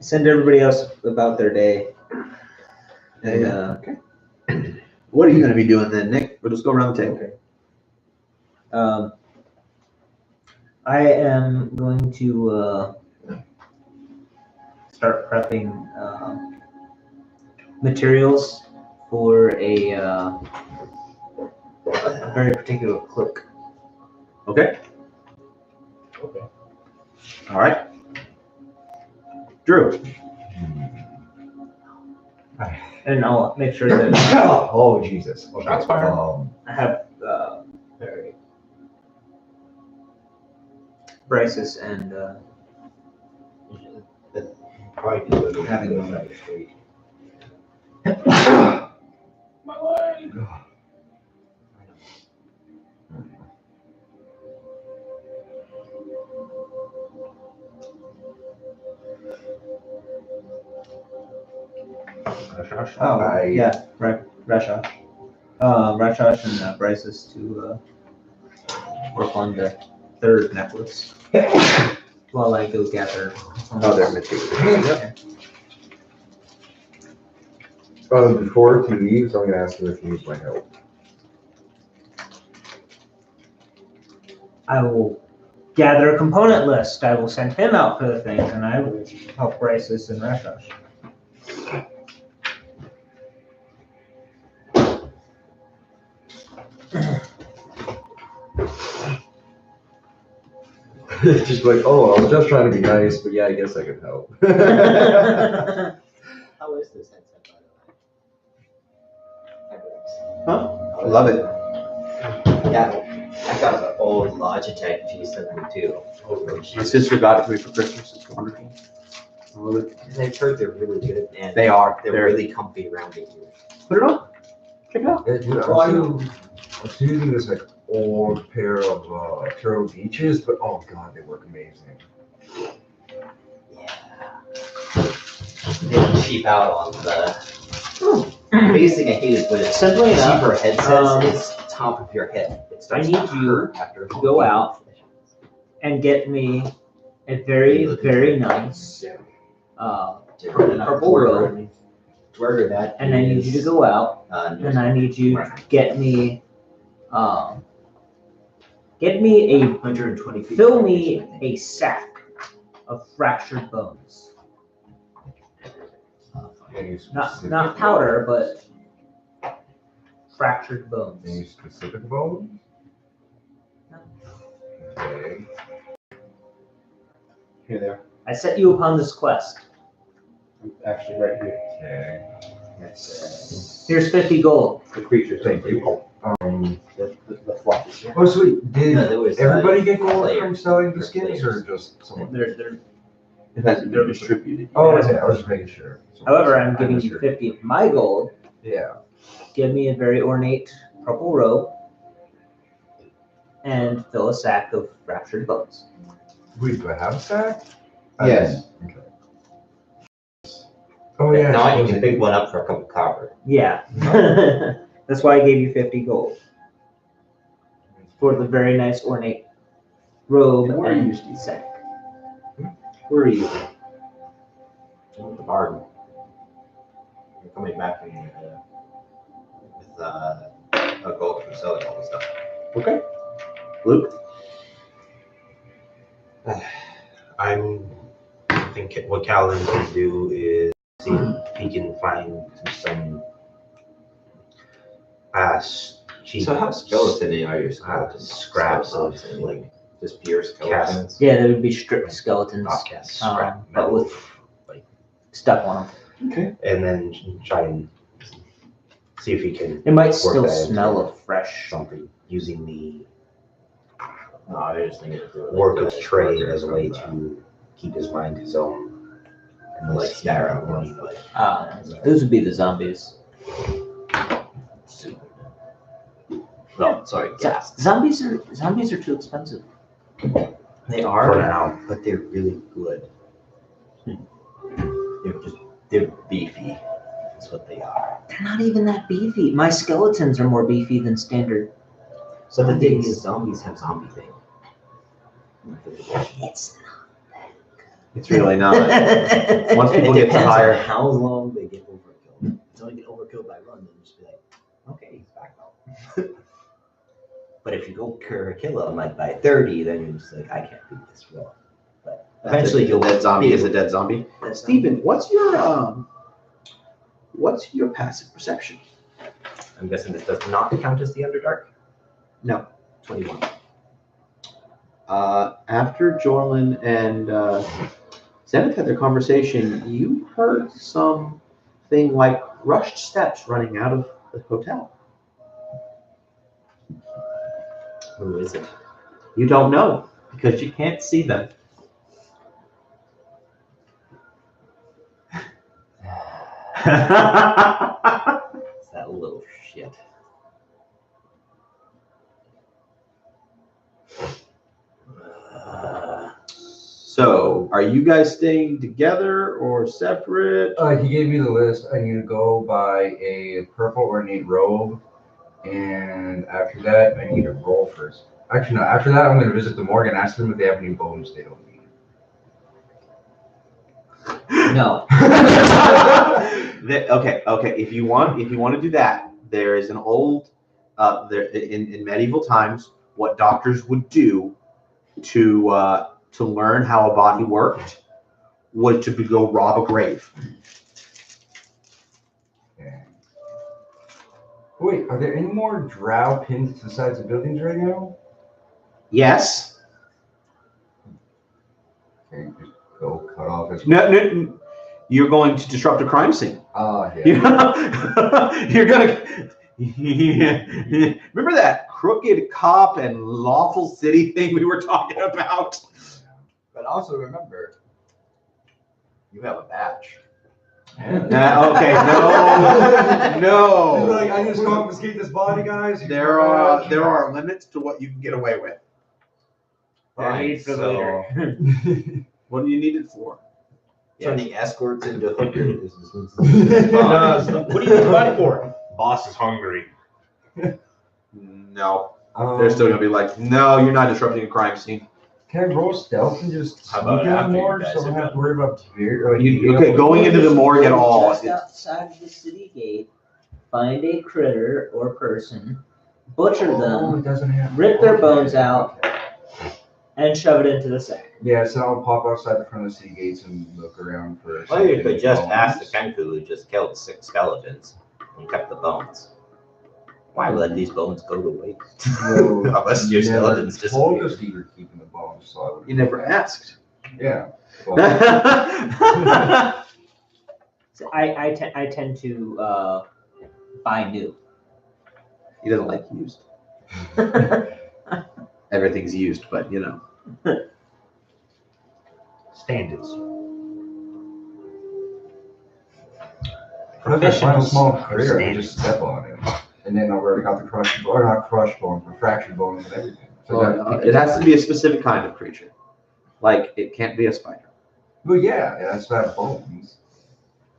Send everybody else about their day. And Okay. What are you going to be doing then, Nick? We'll just go around the table. I am going to start prepping materials for a very particular cloak. Okay. Okay. All right. Drew. And I'll make sure that Oh Jesus! Okay. Shots fired. I have braces and Probably having one out of the street. My leg. Rashash. I- Yeah, Rashash. Rashash and Bryces to work on the third necklace while I go gather. Other materials. Before he leaves, I'm gonna ask him if he needs my help. I will gather a component list. I will send him out for the things, and I will help Bryces and Rashash. Just like, oh, I was just trying to be nice, but yeah, I guess I could help. How is this headset, by the way? I love it. Yeah, I got an old Logitech G72. My sister got it for me for Christmas. It's wonderful. I love it. And I've heard they're really good, and They are. they're really comfy around the ears. Put it on. Check it out. Yeah, dude, Oh, I I'm still using this like old pair of Turtle Beaches, but oh god, they work amazing. They don't cheap out on the basic I hate is when it's Simply enough, cheaper headsets, it's top of your head. It starts I need to you hurt after to go out and get me a very, very nice purple robe, Where that and I need you to go out and I need you to get me a 120 feet. fill me a sack of fractured bones. Any Not specific powder, but fractured bones. Any specific bones? No. Okay. Here they are. I set you upon this quest. Actually, right here. Okay. Here's 50 gold. The creatures. Thank you. The fluff. Oh sweet. Did No, there was, everybody get gold players. from selling the skins, Players. or just someone? They're It hasn't been distributed. Oh, okay. I was just making sure. However, I'm I giving was you sure. 50 of my gold. Yeah. Give me a very ornate purple robe and fill a sack of fractured bones. Wait, do I have a sack? Yes. Okay. Oh yeah. Now you can pick one up for a cup of copper. Yeah. That's why I gave you 50 gold for the very nice ornate robe Where are and you? sack. Where are you? In the garden. You're coming back in, with a gold from selling all this stuff. Okay. Luke? I'm thinking what Calvin can do is see if he can find some cheap So how skeleton are your skeletons? scraps of like Just pure skeletons? Yeah, they would be stripped skeletons, scrap but metal, with stuff on them. Okay. and then try and see if he can It might work still that into smell of fresh. something using the No, I just think it's work of trade as a way to keep his mind his own. And like Skyrim, Like, those would be the zombies. No, sorry, gas. Zombies are too expensive. They For are, now. but they're really good. They're beefy. That's what they are. They're not even that beefy. My skeletons are more beefy than standard. So the thing is, zombies have zombie thing. It's It's really not. Once people It get to depends on higher, how long they get overkilled. If they only get overkilled by run, then just be like, okay, he's back now. But if you go kill him like by 30, then you're just like, I can't do this well. But eventually you'll dead zombie be is a able- dead zombie. That's Stephen, what's your passive perception? I'm guessing this does not count as the Underdark? No. 21. After Jorlin and Zenith had their conversation, you heard something like rushed steps running out of the hotel. Who is it? You don't know because you can't see them. It's that little shit. So, are you guys staying together or separate? He gave me the list. I need to go buy a purple ornate robe, and after that, I need to roll first. Actually, no. After that, I'm going to visit the morgue and ask them if they have any bones they don't need. No. Okay. If you want to do that, there is an old there in medieval times. What doctors would do to learn how a body worked was to go rob a grave. Okay. Wait, are there any more drow pinned to the sides of buildings right now? Yes. Okay, just go cut off his. No, you're going to disrupt a crime scene. Oh, yeah. You're gonna remember that crooked cop and lawful city thing we were talking about. But also remember, you have a badge. Okay, no. He's like, I just confiscate this body, guys. There are limits to what you can get away with. Need for later. What do you need it for? Turning escorts into hookers. What do you need the body for? Boss is hungry. No. They're still gonna be like, no, you're not disrupting a crime scene. Can I roll stealth and just How sneak about in the after you morgue guys so I don't are have to done? worry about beer? Going into the morgue at all. Just outside the city gate, find a critter or person, butcher Oh, them, it doesn't have. rip their okay, bones out. okay. and shove it into the sack. Yeah, so I'll pop outside the front of the city gates and look around for. Well, you could just bones. ask the Kenku who just killed 6 skeletons and kept the bones. Why let these bones go to waste? Well, Unless your you skeletons never told disappear. us that you were keeping the bones, so I would. You never asked. Yeah. Well, So I tend to buy new. He doesn't like used. Everything's used, but you know. Standards. what if I find a small Professionals critter and understand. just step on it? And then I've already got the crushed, or not crushed bones, but fractured bones and everything. So It has to be a specific kind of creature. Like, it can't be a spider. Well, yeah, it has to have bones.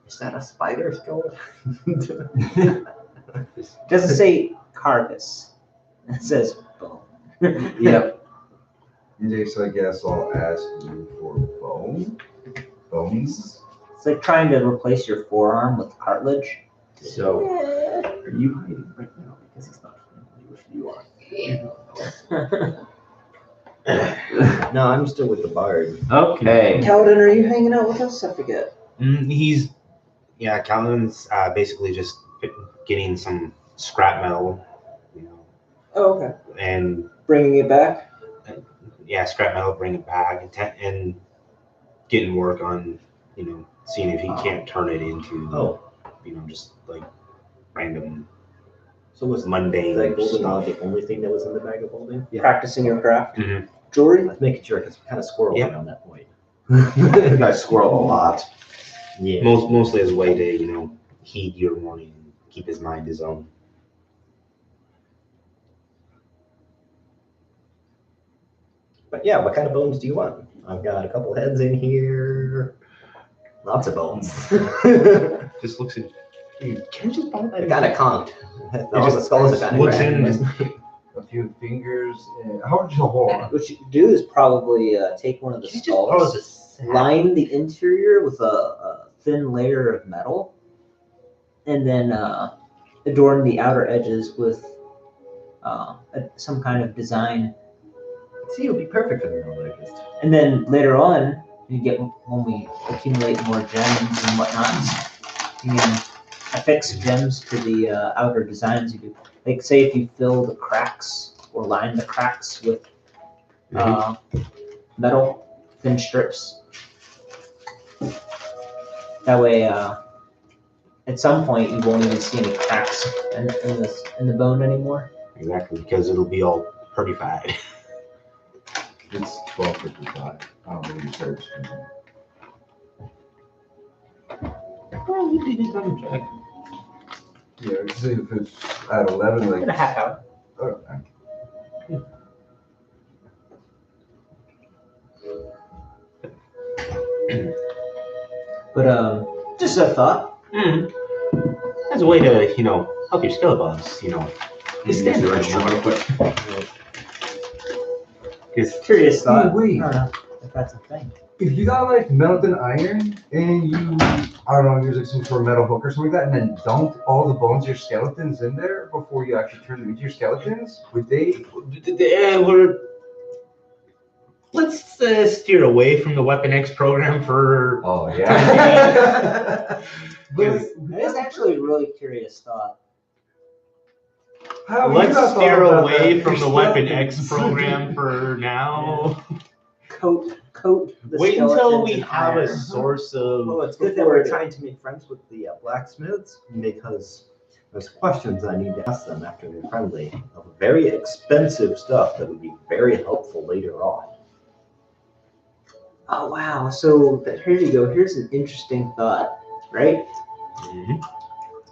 Is that a spider skeleton? Doesn't say carcass. It says bone. Yep. Okay, so I guess I'll ask you for bones. It's like trying to replace your forearm with cartilage. So, are you hiding right now? Because it's not you are. No, I'm still with the bard. Okay. Kaladin, are you hanging out with us? I forget. Calvin's basically just getting some scrap metal, Oh, okay. and Bringing it back. scrap metal, bring it back, and getting work on, seeing if he can't turn it into, just like random So was mundane the golden stuff. rod the only thing that was in the bag of holding? Practicing your craft. Mhm. Jewelry. Let's make sure it's kind of squirrely Yeah. on that point. You guys squirrel a lot. Yeah. Mostly as a way to, heed your warning and keep his mind his own. But yeah, what kind of bones do you want? I've got a couple heads in here. Lots of bones. Just looks at Can you just buy that? Kind of conked. All the skulls are kind of looks in. A few fingers. How much is a hole? What you do is probably take one of the skulls, line the interior with a thin layer of metal, and then adorn the outer edges with some kind of design. See, it'll be perfect for the metallurgist. And then later on, when we accumulate more gems and whatnot, you can affix gems to the outer designs you do. Like, say if you fill the cracks or line the cracks with metal, thin strips. That way, at some point, you won't even see any cracks in the bone anymore. Exactly, because it'll be all prettified. It's 12:55. I don't know what you said. Well, you did it on check. Yeah, see if it's at 11, like. In a half hour. Okay. But just a thought. As a way to, help your skeletons, Is stand the around restroom real quick? Curious thought. Wait. I don't know if that's a thing. If you got like melted iron and you, I don't know, use like some sort of metal hook or something like that, and then dumped all the bones of your skeletons in there before you actually turn them into your skeletons, would they? Let's steer away from the Weapon X program for. Oh yeah. That is actually a really curious thought. How Let's steer away from the skeleton. Weapon X program for now. Coat the Wait until skeletons we in have iron. a source of. Oh, it's Before good that we're we're trying to make friends with the blacksmiths, because there's questions I need to ask them after they're friendly of very expensive stuff that would be very helpful later on. Oh wow! So here you go. Here's an interesting thought, right? Mhm.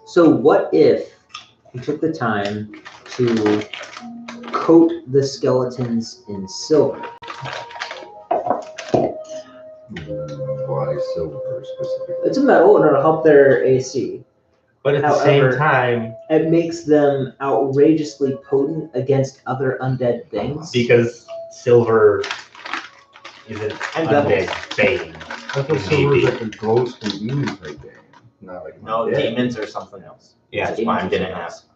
So what if we took the time to coat the skeletons in silver? Why silver specifically? It's a metal and it'll help their AC. But at the However, same time, It makes them outrageously potent against other undead things. because silver is an And undead thing. I thought silver was like a ghost and demon type thing, not like No, undead. demons are something else. Yeah, That's why I didn't ask,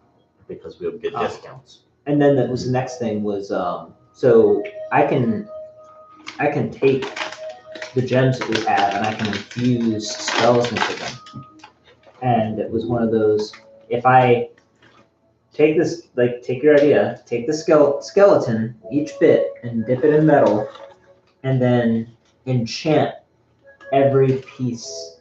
because we would get discounts. And then that was the next thing was so I can take the gems that we have and I can infuse spells into them. And it was one of those, if I take this, like take your idea, take the skeleton, each bit, and dip it in metal, and then enchant every piece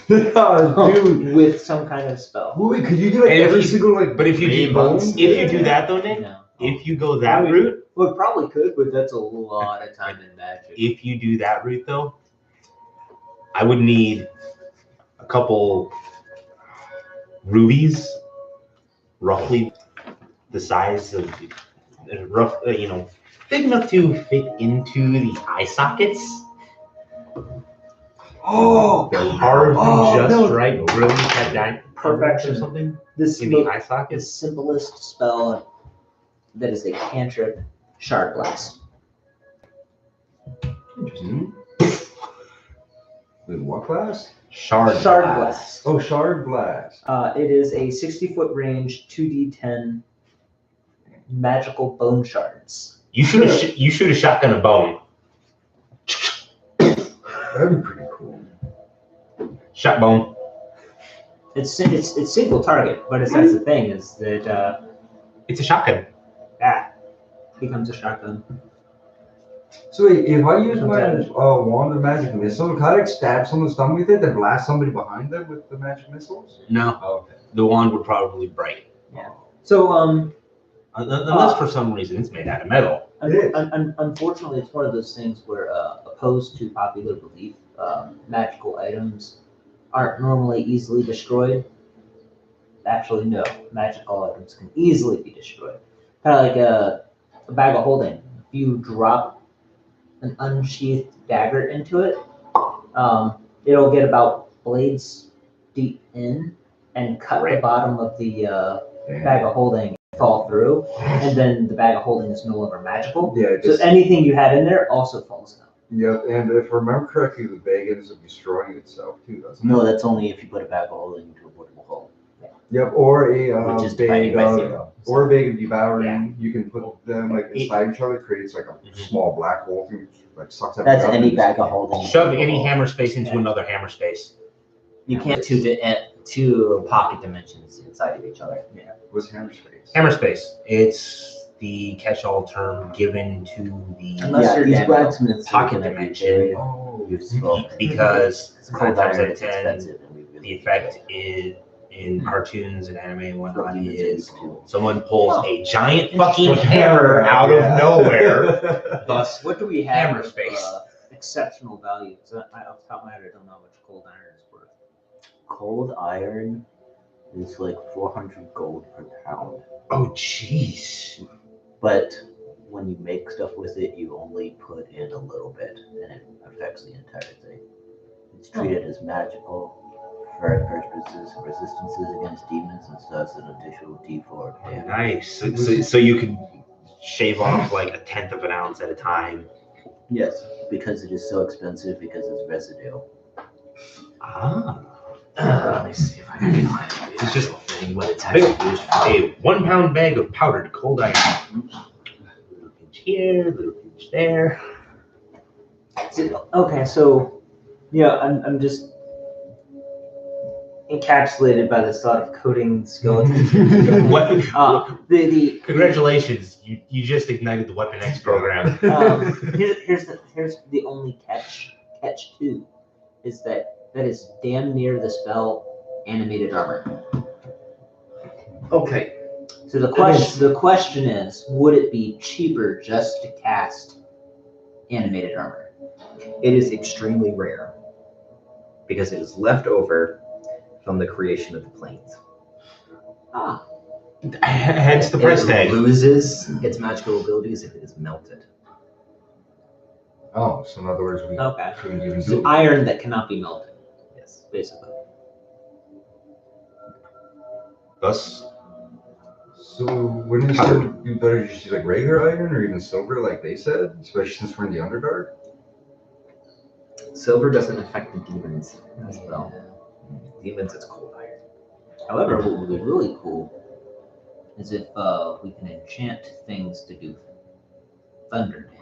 Oh, dude. with some kind of spell. Wait, could you do like And if every you- single like? But if you do bones? if you do that though, Nick, No. if you go that route, Well, probably could, but that's a lot of time in magic. if you do that route though, I would need a couple rubies, roughly the size of big enough to fit into the eye sockets. Oh, Carved just no. right, brilliant at that Perfection. or something This in the is eye the sockets. simplest spell that is a cantrip, shard blast. Interesting. In what class? Shard Blast. Oh, shard blast. It is a 60-foot range, 2d10 magical bone shards. You shoot a shotgun a bone. That'd be pretty cool. Shot bone. It's single target, but that's the thing is that It's a shotgun. that becomes a shotgun. So wait, if I use my wand of magic missile, can I like stab someone's thumb with it and blast somebody behind them with the magic missiles? No, Oh, okay. the wand would probably break. So Unless for some reason it's made out of metal. It is. Unfortunately, it's one of those things where, opposed to popular belief, magical items aren't normally easily destroyed. Actually, no. Magical items can easily be destroyed. Kind of like a bag of holding. If you drop an unsheathed dagger into it, it'll get about blades deep in and cut the bottom of the bag of holding, fall through, and then the bag of holding is no longer magical. Yeah. So anything you had in there also falls out. Yep, and if I remember correctly, the bag ends up destroying itself too, doesn't it? No, that's only if you put a bag of holding into a portable hole. Yep, or a Which is bag divided by of, 0. or a bag of devouring. You can put them like inside each other, creates like a small black hole thing, like sucks up. That's any bag of holding. Shove any hammer space into another hammer space. You can't two pocket dimensions inside of each other. Yeah. What's hammer space? Hammer space. It's the catch-all term given to the Unless you're these Daniel. blacksmiths Pocket are gonna be dimension. very Oh, useful. because It's cold 9 times iron out of is 10 expensive, and we really the effect in cartoons and anime and whatnot Demons are is useful. someone pulls a giant fucking hammer out of nowhere. Thus, What do we have? hammer of, space. Exceptional value. So off the top of my head, I don't know how much cold iron is worth. Cold iron is like 400 gold per pound. Oh, jeez. But when you make stuff with it, you only put in a little bit, and it affects the entire thing. It's treated as magical for it purposes resistances against demons and does an additional D4 damage. Nice. So you can shave off like 1/10 of an ounce at a time. Yes, because it is so expensive because it's residue. Ah. Let me see if I can find the It's just actual thing, what it's big- actually used for. A 1 pound bag of powdered cold iron. Little pinch here, little pinch there. Okay, so yeah, I'm just encapsulated by this thought of coating skeletons. What? The Congratulations, you just ignited the Weapon X program. here's the only catch too, is that is damn near the spell animated armor. Okay. So the question is, would it be cheaper just to cast animated armor? It is extremely rare because it is left over from the creation of the planes. Ah, Hence the price It tag. loses its magical abilities if it is melted. Oh, so in other words, we okay. couldn't even So do it. iron that cannot be melted, Yes. basically. Thus, So wouldn't it still be better to just use like regular iron or even silver, like they said, especially since we're in the Underdark? Silver doesn't affect the demons as well. Demons, it's cold iron. However, what would be really cool is if we can enchant things to do thunder damage.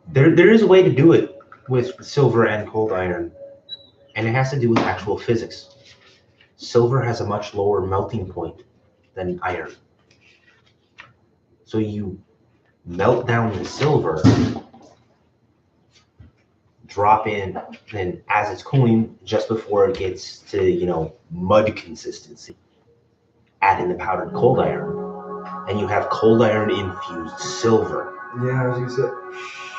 there is a way to do it with silver and cold iron, and it has to do with actual physics. Silver has a much lower melting point than iron. So you melt down the silver, drop in, and as it's cooling, just before it gets to, mud consistency, add in the powdered cold iron, and you have cold iron infused silver. Yeah, as you said,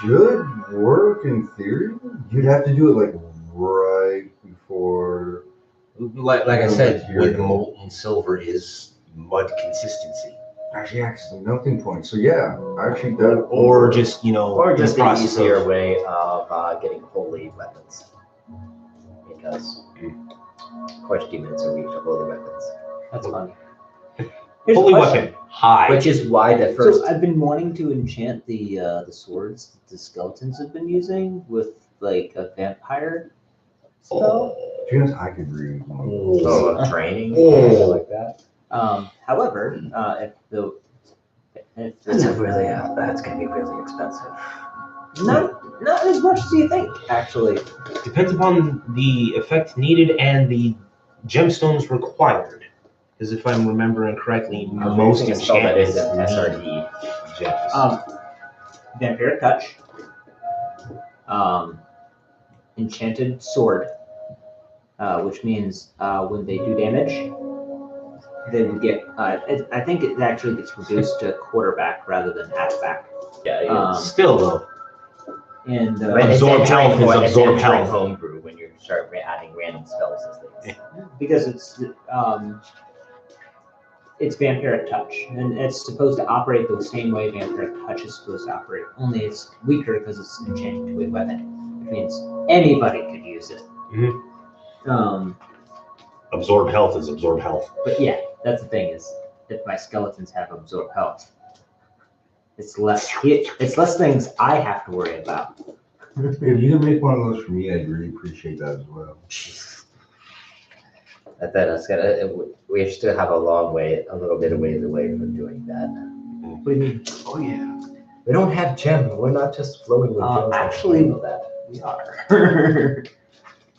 should work in theory. You'd have to do it like right before. Like I said, with molten silver is mud consistency. Actually, acts as a melting point. So yeah, actually that. Or just, Or just the an process easier of, way of getting holy weapons. Because, of course, demons are weak to holy weapons. That's funny. Here's a holy question. weapon, high. Which is why the first. So I've been wanting to enchant the swords that the skeletons have been using with like a vampire spell. To be honest, I could read one of those. Oh, training? Oh. Like that? However, if That's that's gonna be really expensive. not as much as you think, actually. Depends upon the effect needed and the gemstones required. Because if I'm remembering correctly, most using a spell that is enchantments an need SRD. gems. Vampiric touch. Enchanted sword, which means when they do damage, they would get. I think it actually gets reduced to quarterback rather than halfback. Yeah, Still though, And Absorb health is absorb health. Homebrew when you start adding random spells and things. because it's vampiric touch, and it's supposed to operate the same way vampiric touch is supposed to operate. Only it's weaker because it's enchanted to a weapon, which means anybody could use it. absorb health is absorb health. But yeah, that's the thing is, if my skeletons have absorb health, it's less things I have to worry about. If you can make one of those for me, I'd really appreciate that as well. We still have a little bit of ways away from doing that. What do you mean? Oh yeah. We don't have gems. We're not just floating with gems. Actually, that. We are.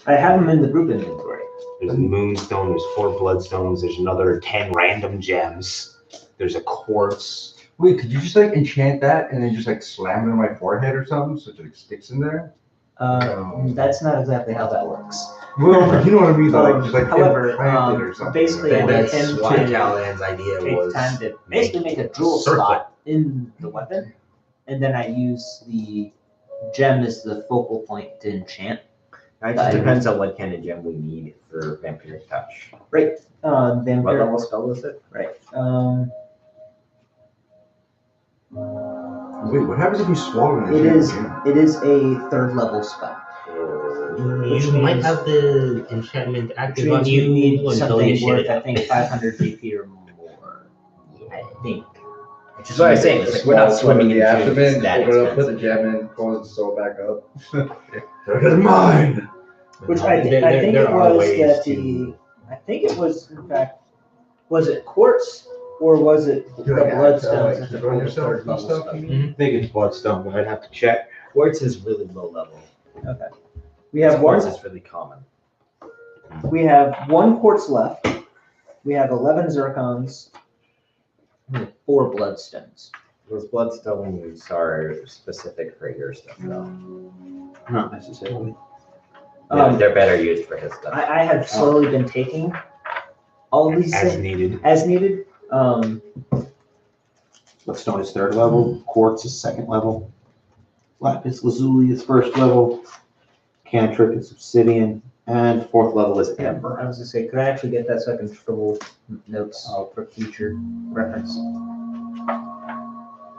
I have them in the group inventory. There's a moonstone, there's 4 bloodstones, there's another 10 random gems, there's a quartz. Wait, could you just like enchant that and then just like slam it on my forehead or something so it like sticks in there? That's not exactly how that works. Well, you know what I mean, though, like just like However, implant it or something. basically, I That's tend why to Callahan's idea take was time to basically make a jewel circle. slot in the weapon, and then I use the gem as the focal point to enchant. It just depends on what kind of gem we need for vampiric touch. Right. What Vampire. level spell is it? Right. Is Wait, what happens if you swallow it? It is a 3rd level spell. You might have the enchantment Which active on means you you need until you something shit worth, it I out. think, 500 GP or more. I think. Which is what I'm saying. It's like we're not swimming in the food. abdomen, It's that open it up, put expensive. the gem in, close the soul back up. They're mine. Which I think There it are was ways that to- I think it was, in fact, was it quartz or was it the bloodstones that Run the yourself 3rd level stuff. spell? I think it's bloodstone, but I'd have to check. Quartz is really low level. Okay. We have Quartz one. is really common. We have 1 quartz left. We have 11 zircons. We have 4 bloodstones. Those bloodstones are specific for your stuff, though. Not necessarily. They're better used for his stuff. I have slowly been taking all of these As things needed. as needed. Bloodstone is 3rd level. Quartz is 2nd level. Lapis lazuli is 1st level. Cantrip is obsidian. And 4th level is amber. I was gonna say, could I actually get that so I can scribble notes for future reference?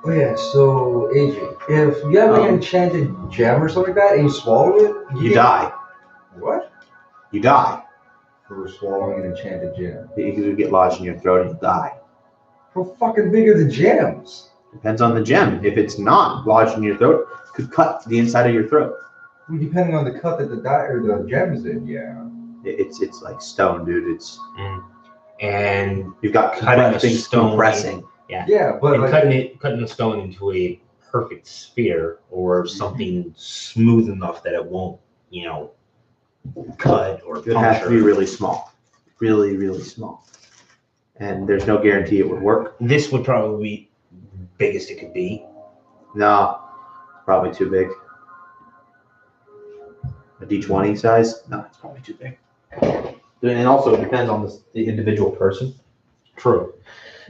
Oh yeah, so AJ, if you have like an enchanted gem or something like that and you swallow it, You die. What? You die. For swallowing an enchanted gem. You get lodged in your throat and you die. How fucking big are the gems? Depends on the gem. If it's not lodged in your throat, it could cut the inside of your throat. Well, depending on the cut that the gem's in, yeah. It's like stone, dude. It's And you've got Cutting a things stone. compressing. Yeah, but and like, cutting the stone into a perfect sphere or something smooth enough that it won't, cut or It has to be puncture. really small, really, really small. And there's no guarantee it would work. This would probably be biggest it could be. No, probably too big. A D20 size? No, it's probably too big. And also it depends on the individual person. True.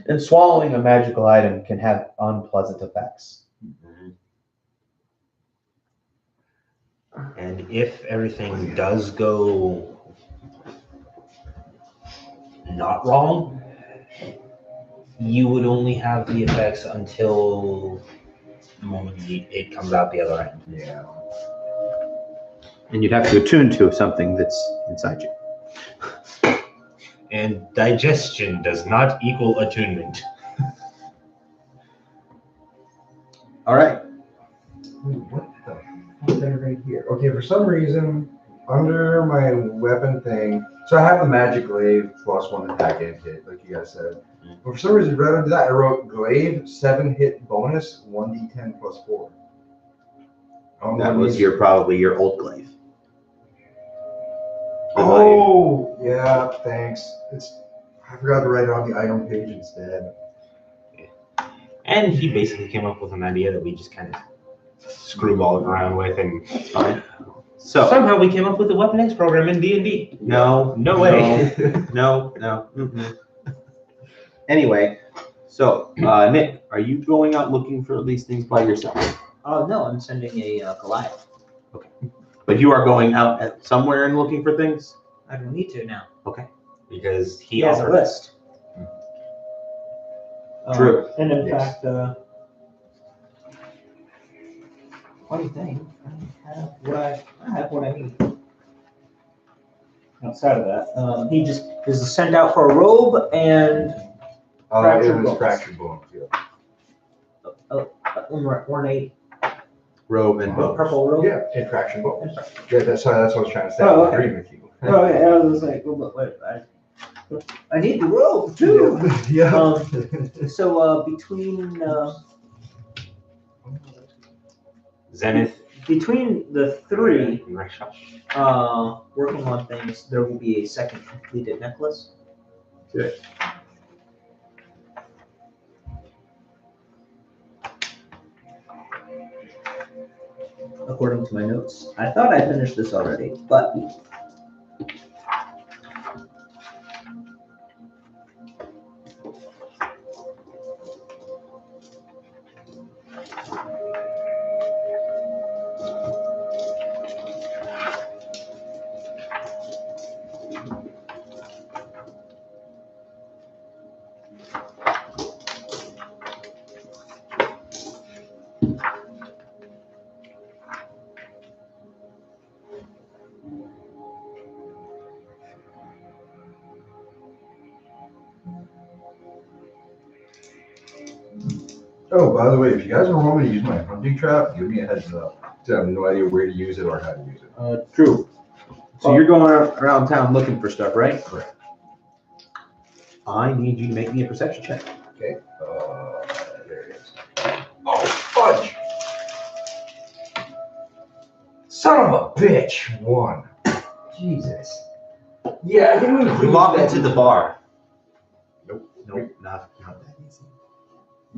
And swallowing a magical item can have unpleasant effects. And if everything does go not wrong, you would only have the effects until the moment it comes out the other end. yeah. And you'd have to attune to something that's inside you. And digestion does not equal attunement. All right. What the fuck is that right here? Okay, for some reason, under my weapon thing, so I have the magic glaive +1 attack and hit, like you guys said. But for some reason, right under that, I wrote glaive 7 hit bonus 1d10 +4. That was probably your old glaive. Oh, yeah, thanks. I forgot to write it on the item page instead. And he basically came up with an idea that we just kind of screwballed around with, and It's fine. So somehow we came up with the Weapon X program in D&D. no way. No. Anyway, so Nick, are you going out looking for these things by yourself? Oh no, I'm sending a Goliath. But you are going out somewhere and looking for things? I don't need to now. Because He has a offered- list. True. And in Yes. fact, funny thing, I have what I need. Outside of that, he just is sent out for a robe and It Fractured was bones. fractured bones, yeah. ornate Robe and bow. purple robe. Yeah, and fraction bones. Yeah, that's what I was trying to say. Oh, I okay. agree with you. Oh yeah, I was like, well, wait, I need the robe too. Yeah. So between Zenith, the three and Resha. working on things, there will be a second completed necklace. Good. According to my notes, I thought I finished this already, but Oh, by the way, if you guys are wanting to use my hunting trap, give me a heads up. I have no idea where to use it or how to use it. True. So you're going around town looking for stuff, right? Correct. I need you to make me a perception check. Okay. There it is. Oh, fudge! Son of a bitch! 1. Jesus. Yeah, I didn't even You walk into the bar. Nope, not that easy.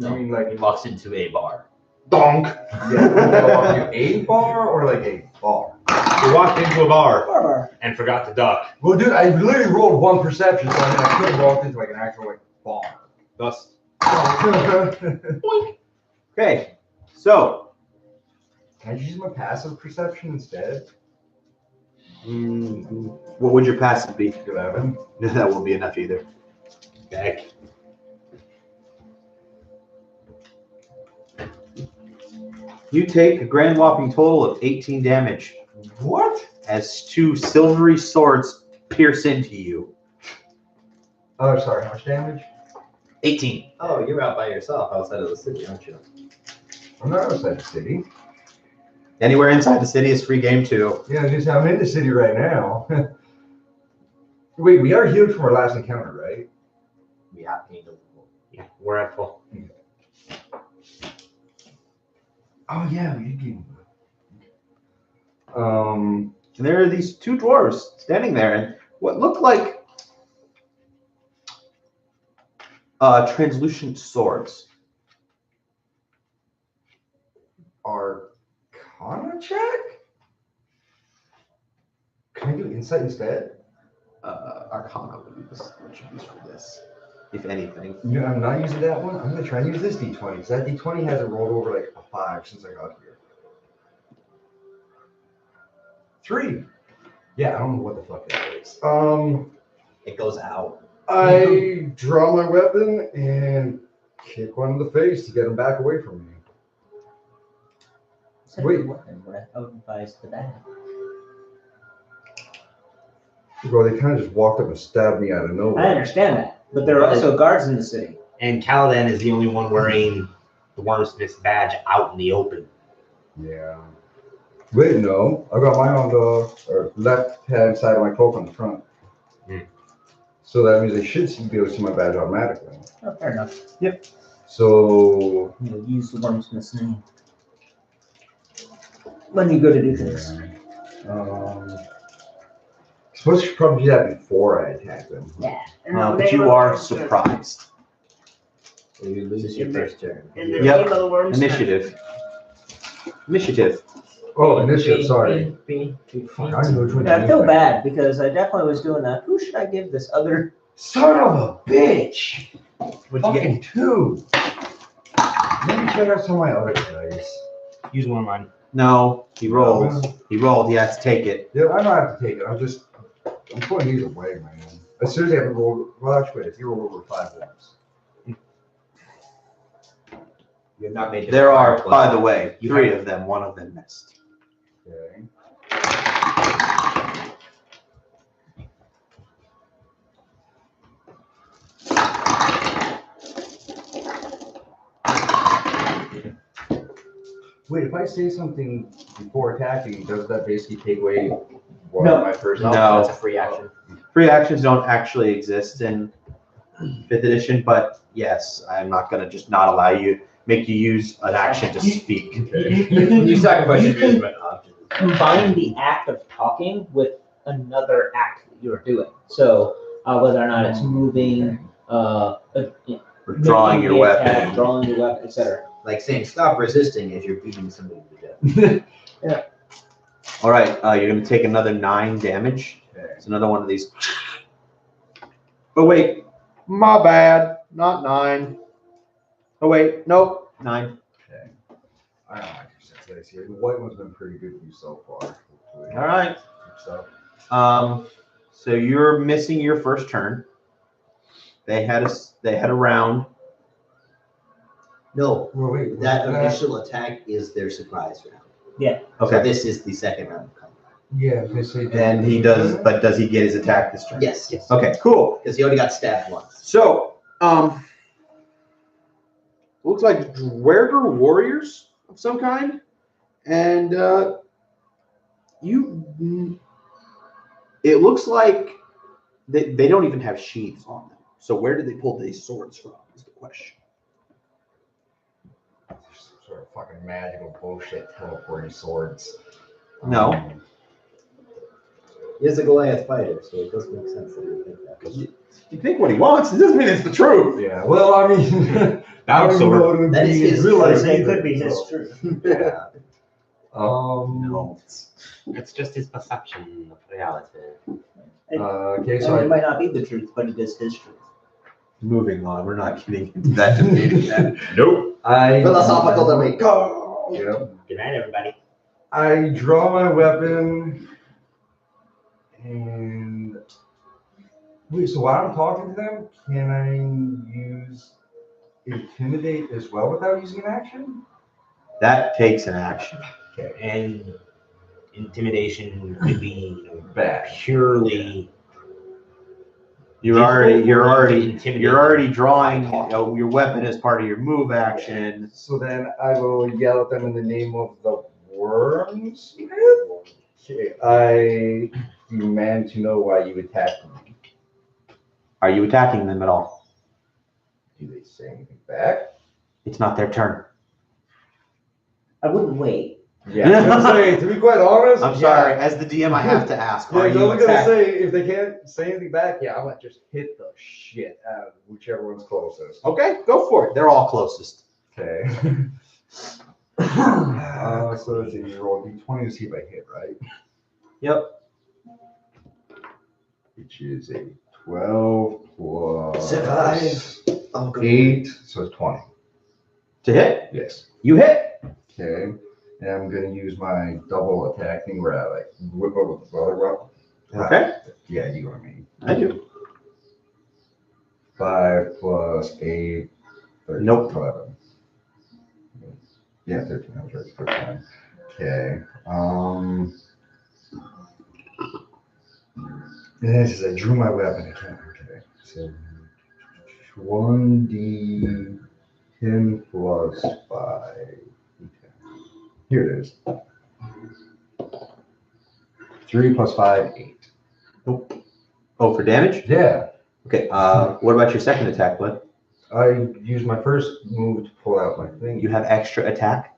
I mean, like, He walks into a bar. Donk. yeah, a bar or like a bar? You walked into a bar Bar. and forgot to duck. Well, dude, I literally rolled 1 perception, so I mean, I could have walked into like an actual like bar. Thus, Okay, so Can I just use my passive perception instead? what would your passive be? 11. That won't be enough either. heck. You take a grand whopping total of 18 damage What? as 2 silvery swords pierce into you. Oh, sorry. How much damage? 18. Oh, you're out by yourself outside of the city, aren't you? I'm not outside the city. Anywhere inside the city is free game too. Yeah, I'm in the city right now. Wait, we are healed from our last encounter, right? We have painted. Yeah, we're at full. Oh yeah, we did give. And there are these 2 dwarves standing there, and what look like translucent swords. Arcana check? Can I do insight instead? Arcana would be what you use for this, if anything. No, I'm not using that one. I'm gonna try and use this D20 because that D20 hasn't rolled over like a 5 since I got here. 3. Yeah, I don't know what the fuck that is. It goes out. I draw my weapon and kick one in the face to get him back away from me. Wait. I would advise the bad. Well, they kind of just walked up and stabbed me out of nowhere. I understand that, but there are also guards in the city. And Caladan is the only one wearing the Wormsmith's badge out in the open. Yeah. Wait, no. I got mine on the left-hand side of my cloak on the front. So that means they should be able to see my badge automatically. Oh, fair enough. So... You'll use the Wormsmith's name when you go to do things. I suppose I should probably do that before I attack them. Yeah. But you are surprised. So you lose your first turn. Yep. Initiative. Oh, initiative, sorry. Fuck, I know which one to I use feel right bad because I definitely was doing that. Who should I give this other? Son of a bitch! What'd you get? Fucking 2. Let me check out some of my other dice. Use one of mine. No, he rolled. He rolled. He has to take it. Yeah, I don't have to take it. I'm putting these away, man. As soon as I have to roll, well, actually, if you roll over 5 once. You're not making. There are, by the way, 3 of them. One of them missed. Okay. Wait, if I say something before attacking, does that basically take away one No. of my first? No. That's a free action. Free actions don't actually exist in 5th edition, but yes, I'm not going to just not allow you, make you use an action to speak. You sacrifice your movement option. Combine the act of talking with another act that you're doing. So whether or not it's moving, Or drawing your making the weapon. attack, drawing your weapon, etc. Like saying stop resisting as you're beating somebody to death. All right, you're going to take another 9 damage. Okay. It's another one of these. Oh, wait. My bad. Not 9. Oh, wait. Nope. 9. Okay. I don't like your dice here. The white one's been pretty good for you so far. Hopefully. All right. So, So you're missing your first turn. They had a round. No, well, wait. that initial attack is their surprise round. Yeah. So Okay. this is the second round of combat. Yeah, they say. And he does, but does he get his attack this turn? Yes. Okay, cool. Because he already got stabbed once. So, looks like Dwerger warriors of some kind, and it looks like they don't even have sheaths on them. So where did they pull these swords from? Is the question. Some sort of fucking magical bullshit teleporting swords. No. He is a Goliath fighter, so it does make sense that you think that. You think what he wants, it doesn't mean it's the truth. Yeah, well, I mean, I don't even know what it would That be is in his real life truth. It either, could be his so. truth. Yeah. No. It's just his perception of reality. Okay, I so mean, it might not be the truth, but it is his truth. Moving on, we're not getting into that debate again. Nope. I Philosophical debate. Go. Yep. Good night, everybody. I draw my weapon, and wait. So while I'm talking to them, can I use intimidate as well without using an action? That takes an action. Okay. And intimidation could be Bad. purely. You're already Intimidate. drawing your weapon as part of your move action. So then I will yell at them in the name of the worms. Okay. I demand to know why you attacked me. Are you attacking them at all? Do they say anything back? It's not their turn. I wouldn't wait. Yeah, I was gonna say, to be quite honest, I'm sorry, as the DM, I have to ask. Yeah, Are I you was gonna attacking? say, if they can't say anything back, yeah, I'm gonna just hit the shit out of whichever one's closest. Okay, go for it. They're all closest. Okay. So let's see, you roll d20 to see if I hit, right? Yep. Which is a 12 plus Survive. Oh, good. 8, so it's 20. To hit? Yes. You hit. Okay. And I'm gonna use my double attack thing where I like whip over the brother up. Okay. Yeah, you know what I mean. I do. 5 plus 8, 13, Nope. 11. Yeah, 13. I was right the first time. Okay. And this is I drew my weapon. I can't. Okay. So 1d10 plus 5. Here it is. 3 plus 5, 8. Nope. Oh, for damage? Yeah. Okay. What about your second attack, bud? I used my first move to pull out my thing. You have extra attack,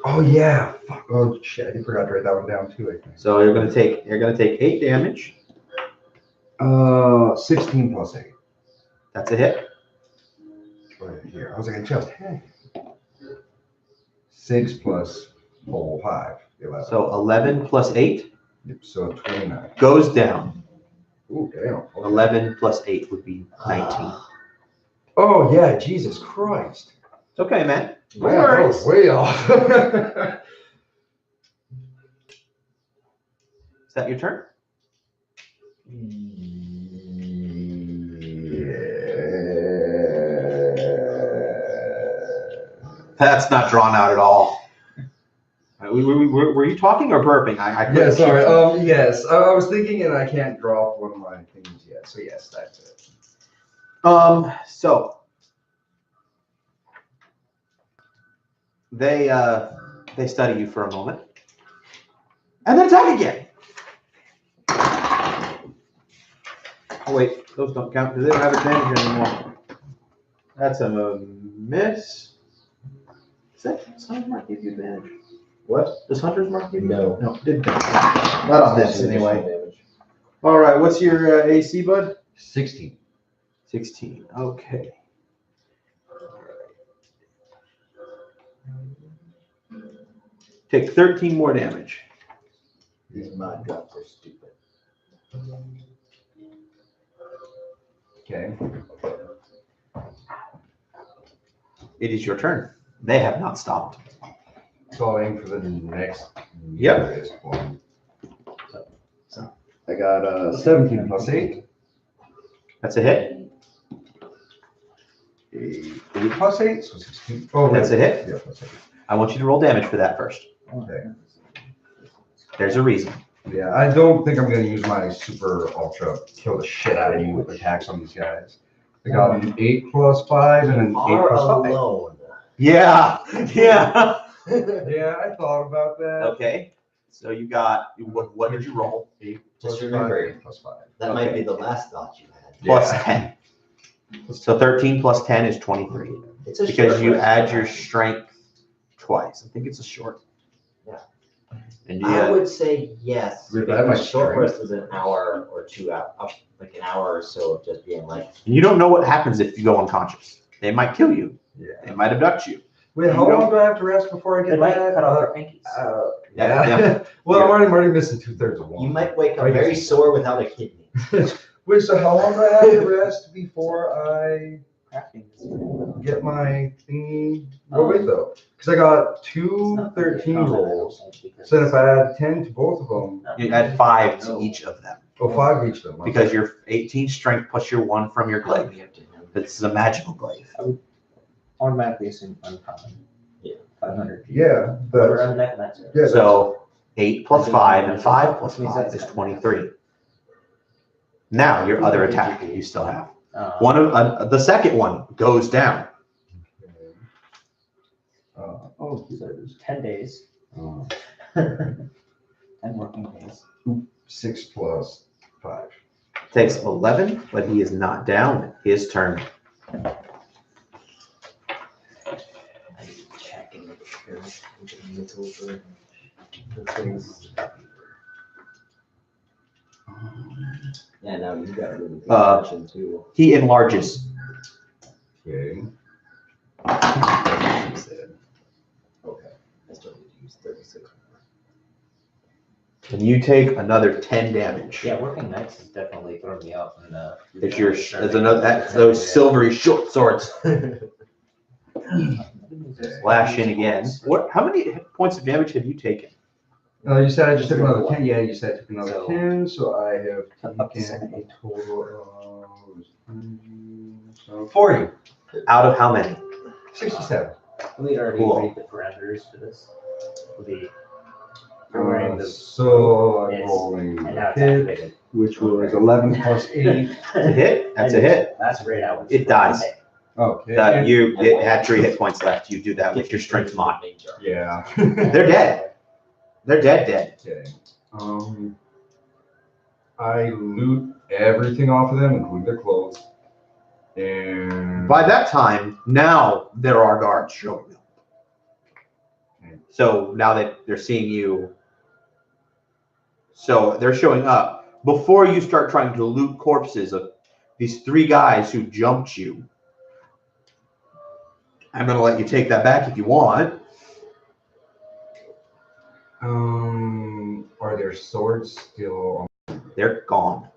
Oh yeah. Fuck. Oh shit. I forgot to write that one down too, I think. so you're gonna take 8 damage. 16 plus 8. That's a hit. Right here. I was like, I just had it. 6 plus 4, 5. 11. So 11 plus 8 Yep, so 29. goes down. Ooh, damn. Okay. 11 plus 8 would be 19. Oh yeah, Jesus Christ. It's okay, man. No Man, that worries. was way off. Is that your turn? That's not drawn out at all. Were you talking or burping? I Yeah, couldn't sorry. keep- Yes, I was thinking, and I can't draw one of my things yet. So yes, that's it. So they study you for a moment, and then attack again. Oh wait, those don't count because they don't have advantage anymore. That's a miss. Does Hunter's Mark give you advantage? What? Does Hunter's Mark give you? No. No, didn't. Not on this anyway. Damage. All right, what's your AC, bud? 16. 16. Okay. Take 13 more damage. These mod drops are stupid. Okay. It is your turn. They have not stopped. So I'll aim for the next Yep. nearest one. I got 17 plus 8. That's a hit. 8 plus 8, so 16. Oh, That's a hit. Yeah, plus 8. I want you to roll damage for that first. Okay. There's a reason. Yeah, I don't think I'm going to use my super ultra kill the shit out of you with attacks on these guys. I got an 8 plus 5 and an 8 plus 5. Alone. Yeah. Yeah. Yeah, I thought about that. Okay. So you got, what did you roll? 8 Just plus remember, 5, 8 plus 5. That might Okay. be the last thought you had. Plus Yeah. 10. So 13 plus 10 is 23. It's a Because short you rest, add but your I- strength twice. I think it's a short. Yeah. And you I would say yes. If I had my because short strength- rest is an hour or 2 hours, like an hour or so of just being like. you don't know what happens if you go unconscious. They might kill you. Yeah. They might abduct you. Wait, how long do I have to rest before I They get might back? cut off their pinkies. Yeah. Yeah. Well, I'm already missing 2/3 of one. You might wake up I guess very it's- sore without a kidney. Wait, so how long do I have to rest before I Crafting is get my thingy? Oh, wait, though. Because I got two 13 rolls. So then if I add 10 to both of them, You add 5 to each of them. oh, 5 each of them. Because you're 18 strength plus your 1 from your glaive. Be up to him. This is a magical glaive. automatically assume uncommon. Yeah. 500. Yeah, Order but on the neck and that's it. yeah, So 8 plus 5 and 5 plus 5 is 23. Now your other attack you still have. One of the second one goes down. oh, So 10 days. 10 working days. 6 plus 5. Takes 11, but he is not down. His turn. I need to check and make sure I'm getting mental for the things. Yeah, now you got really good attention too. He enlarges. Okay. You said. Okay, I still need to use 36. And you take another 10 damage. Yeah, working nights has definitely thrown me off. And, It's your it's another that's those silvery short swords. Slash in again. What? How many points of damage have you taken? You said I just took another 10. Yeah, you said I took another So- 10. So I have Up to taken 70. a total of 40. Out of how many? 67. We already Cool. agreed the parameters for this. For the program of So I'm Yes. rolling and now it's hit, activated. which was 11 plus 8. A hit? That's a hit. That's great. I was It dies. Okay. It had 3 hit points left. You do that with your strength mod. Yeah. They're dead. They're dead. Okay. I loot everything off of them, including their clothes. And By that time, now there are guards showing up. So now that they're seeing you, so they're showing up. Before you start trying to loot corpses of these 3 guys who jumped you, I'm going to let you take that back if you want. are their swords still They're gone.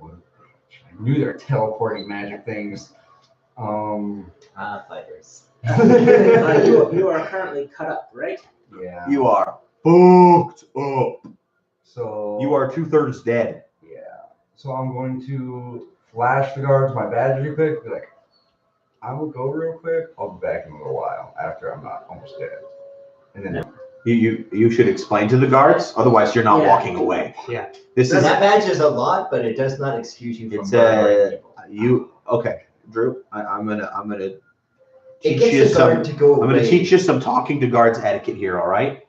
on? I knew they're teleporting magic things. Fighters. You are currently cut up, right? Yeah. You are booked up. So You are 2/3 dead. Yeah. So I'm going to flash the guards my badge real quick. Be like, I will go real quick. I'll be back in a little while after I'm not almost dead. And then You should explain to the guards, otherwise you're not Yeah. walking away. Yeah. This is That badge is a lot, but it does not excuse you from It's murdering people. you okay, Drew. I'm gonna It teach gets you the some. guard to go I'm gonna away. teach you some talking to guards etiquette here. All right.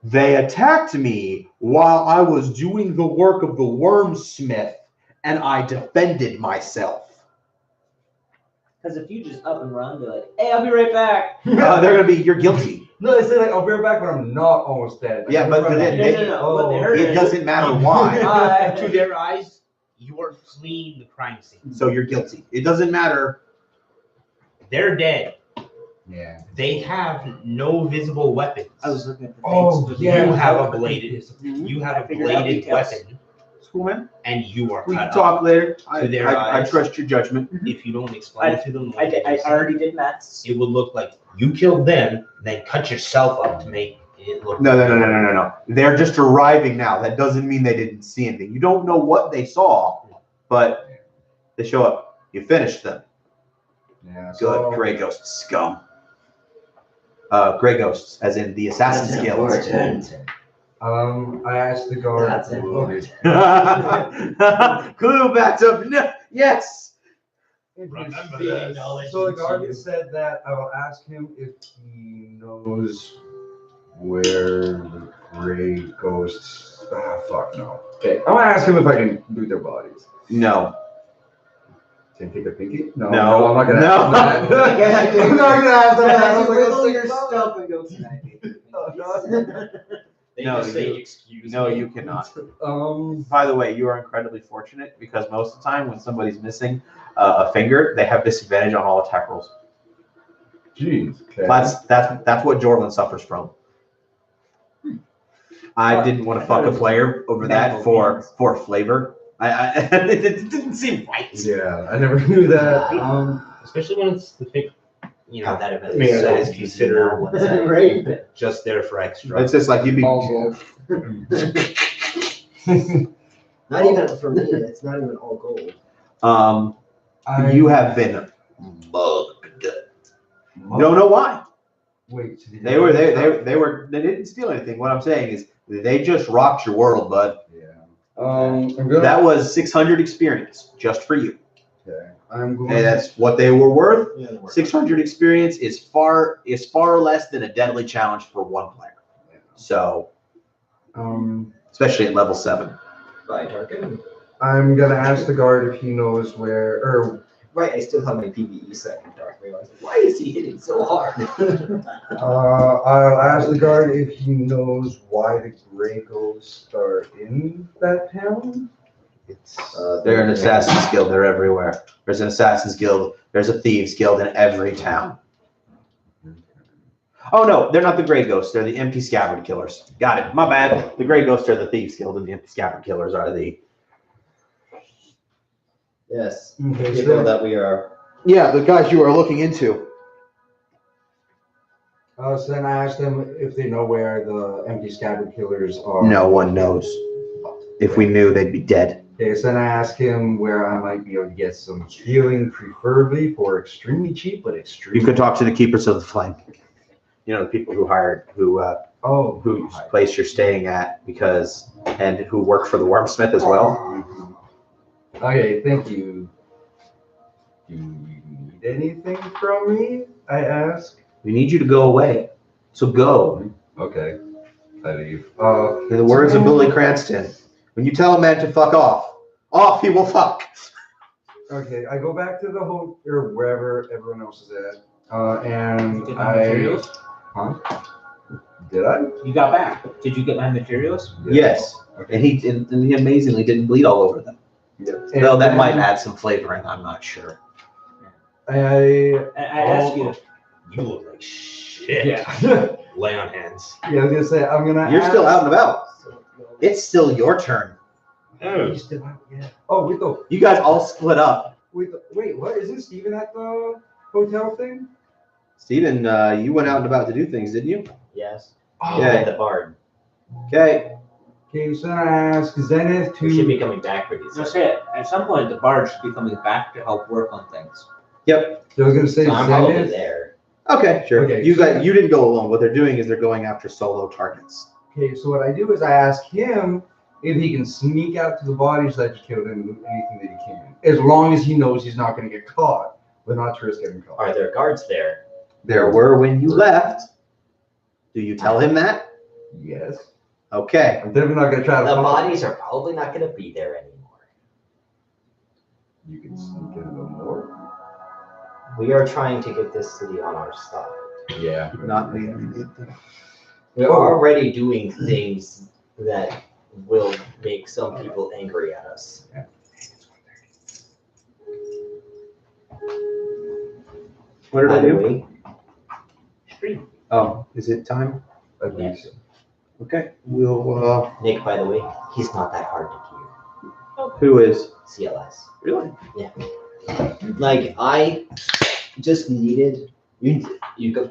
They attacked me while I was doing the work of the wormsmith, and I defended myself. Because if you just up and run, they're like, hey, I'll be right back. They're gonna be. You're guilty. no, they say like I'll be right back when I'm not almost dead. Like, Yeah, but I'm then running. No. What they heard It is, doesn't matter why. To their eyes, you are fleeing the crime scene. So you're guilty. It doesn't matter. They're dead. Yeah. They have no visible weapons. I was looking at the Oh, things. yeah. You have a bladed. You have I a figured out bladed details. weapon, Cool, man. and you are We can cut talk up. later. I their I eyes. trust your judgment. If you don't explain it to them, like I it is, already did maths. it would look like you killed them, then cut yourself up to make it look. No. They're just arriving now. That doesn't mean they didn't see anything. You don't know what they saw, but they show up. You finished them. Yeah. Good. Gray ghost scum. Gray ghosts, as in the assassin's That's guild. important. I asked the guard. That's important. Clue backs up. No, yes. Remember Yes. this. So the guardian said that I will ask him if he knows where the gray ghosts. Ah, fuck no. Okay, I'm gonna ask him if I can loot their bodies. No. Can I take a pinky? No, No. I'm not gonna No. ask them that. Yeah, I do. I'm not gonna ask them that. I was like, Wiggle let's your take it stuff and go tonight. They No, just say, you- excuse No, me. you cannot. out. By the way, you are incredibly fortunate because most of the time when somebody's missing a finger, they have disadvantage on all attack rolls. Jeez. Okay. That's what Jordan suffers from. I didn't want to fuck a player over that for flavor. It didn't seem right. Yeah, I never knew that. Especially when it's the fake, you know, That event finger is that is so considered confusing now, Right. just there for extra. It's just like you'd be. Not even for me. It's not even all gold. You have been mugged. Don't know why. Wait, so did They were they didn't steal anything. What I'm saying is they just rocked your world, bud. Yeah. I'm gonna. That was 600 experience just for you. Okay. I'm going. Hey, that's what they were worth. Yeah, it'll work. 600 experience is far less than a deadly challenge for one player. So, especially at level 7. Bye, Tarkin. I'm gonna ask the guard if he knows where, or Right, I still have my PvE set in Dark Wave. I was like, why is he hitting so hard? I'll ask the guard if he knows why the gray ghosts are in that town. They're an assassin's guild. They're everywhere. There's an assassin's guild. There's a thieves guild in every town. Oh no, they're not the Grey Ghosts. They're the empty scabbard killers. Got it. My bad. The Grey Ghosts are the thieves guild, and the empty scabbard killers are the. Yes, Okay, people so that we are. Yeah, the guys you are looking into. so then I asked them if they know where the empty scabbard killers are. No one knows. If we knew, they'd be dead. Okay, so then I asked him where I might be able to get some healing, preferably for extremely cheap, but extremely. You could talk to the keepers of the flame. You know, the people who whose place you're staying at and who work for the Wormsmith as well. Okay, thank you. Do you need anything from me? I ask. We need you to go away. So go. Okay, I leave. In the words of Billy Cranston, when you tell a man to fuck off he will fuck. Okay, I go back to the whole or wherever everyone else is at, and Did you get my materials? Did I? You got back. Did you get my materials? Yes. Okay. And he amazingly didn't bleed all over them. Yeah. Though that And might add some flavoring, I'm not sure. I I asked you. You look like shit. yeah. Lay on hands. Yeah, I was gonna say I'm gonna. You're still ask- out and about. It's still your turn. Oh, You're still out, yeah. Oh wait though. You guys all split up. Wait, what? Isn't Steven at the hotel thing? Steven, you went out and about to do things, didn't you? Yes. Oh, Yeah. The bard. Okay. Okay, so then I ask Zenith We should be to. coming back pretty soon. Just say at some point the bard should be coming back to help work on things. Yep. I was gonna say So I'm probably Zenith. there. Okay, sure. Okay, You so- didn't go alone. What they're doing is they're going after solo targets. Okay, so what I do is I ask him if he can sneak out to the bodies that just killed and loot anything that he can, as long as he knows he's not going to get caught, but not to risk getting caught. Are there guards there? There were when you left. Do you tell him that? Yes. Okay. I'm definitely not going to try to. The follow- bodies are probably not going to be there anymore. You can sneak in them more. We are trying to get this city on our side. Yeah. Not me. We're already doing things that will make some people angry at us. What did I By the do? way, Oh, is it time? I believe so. Okay. We'll. Nick, by the way, he's not that hard to cure. Who is? CLS. Really? Like, I just needed you go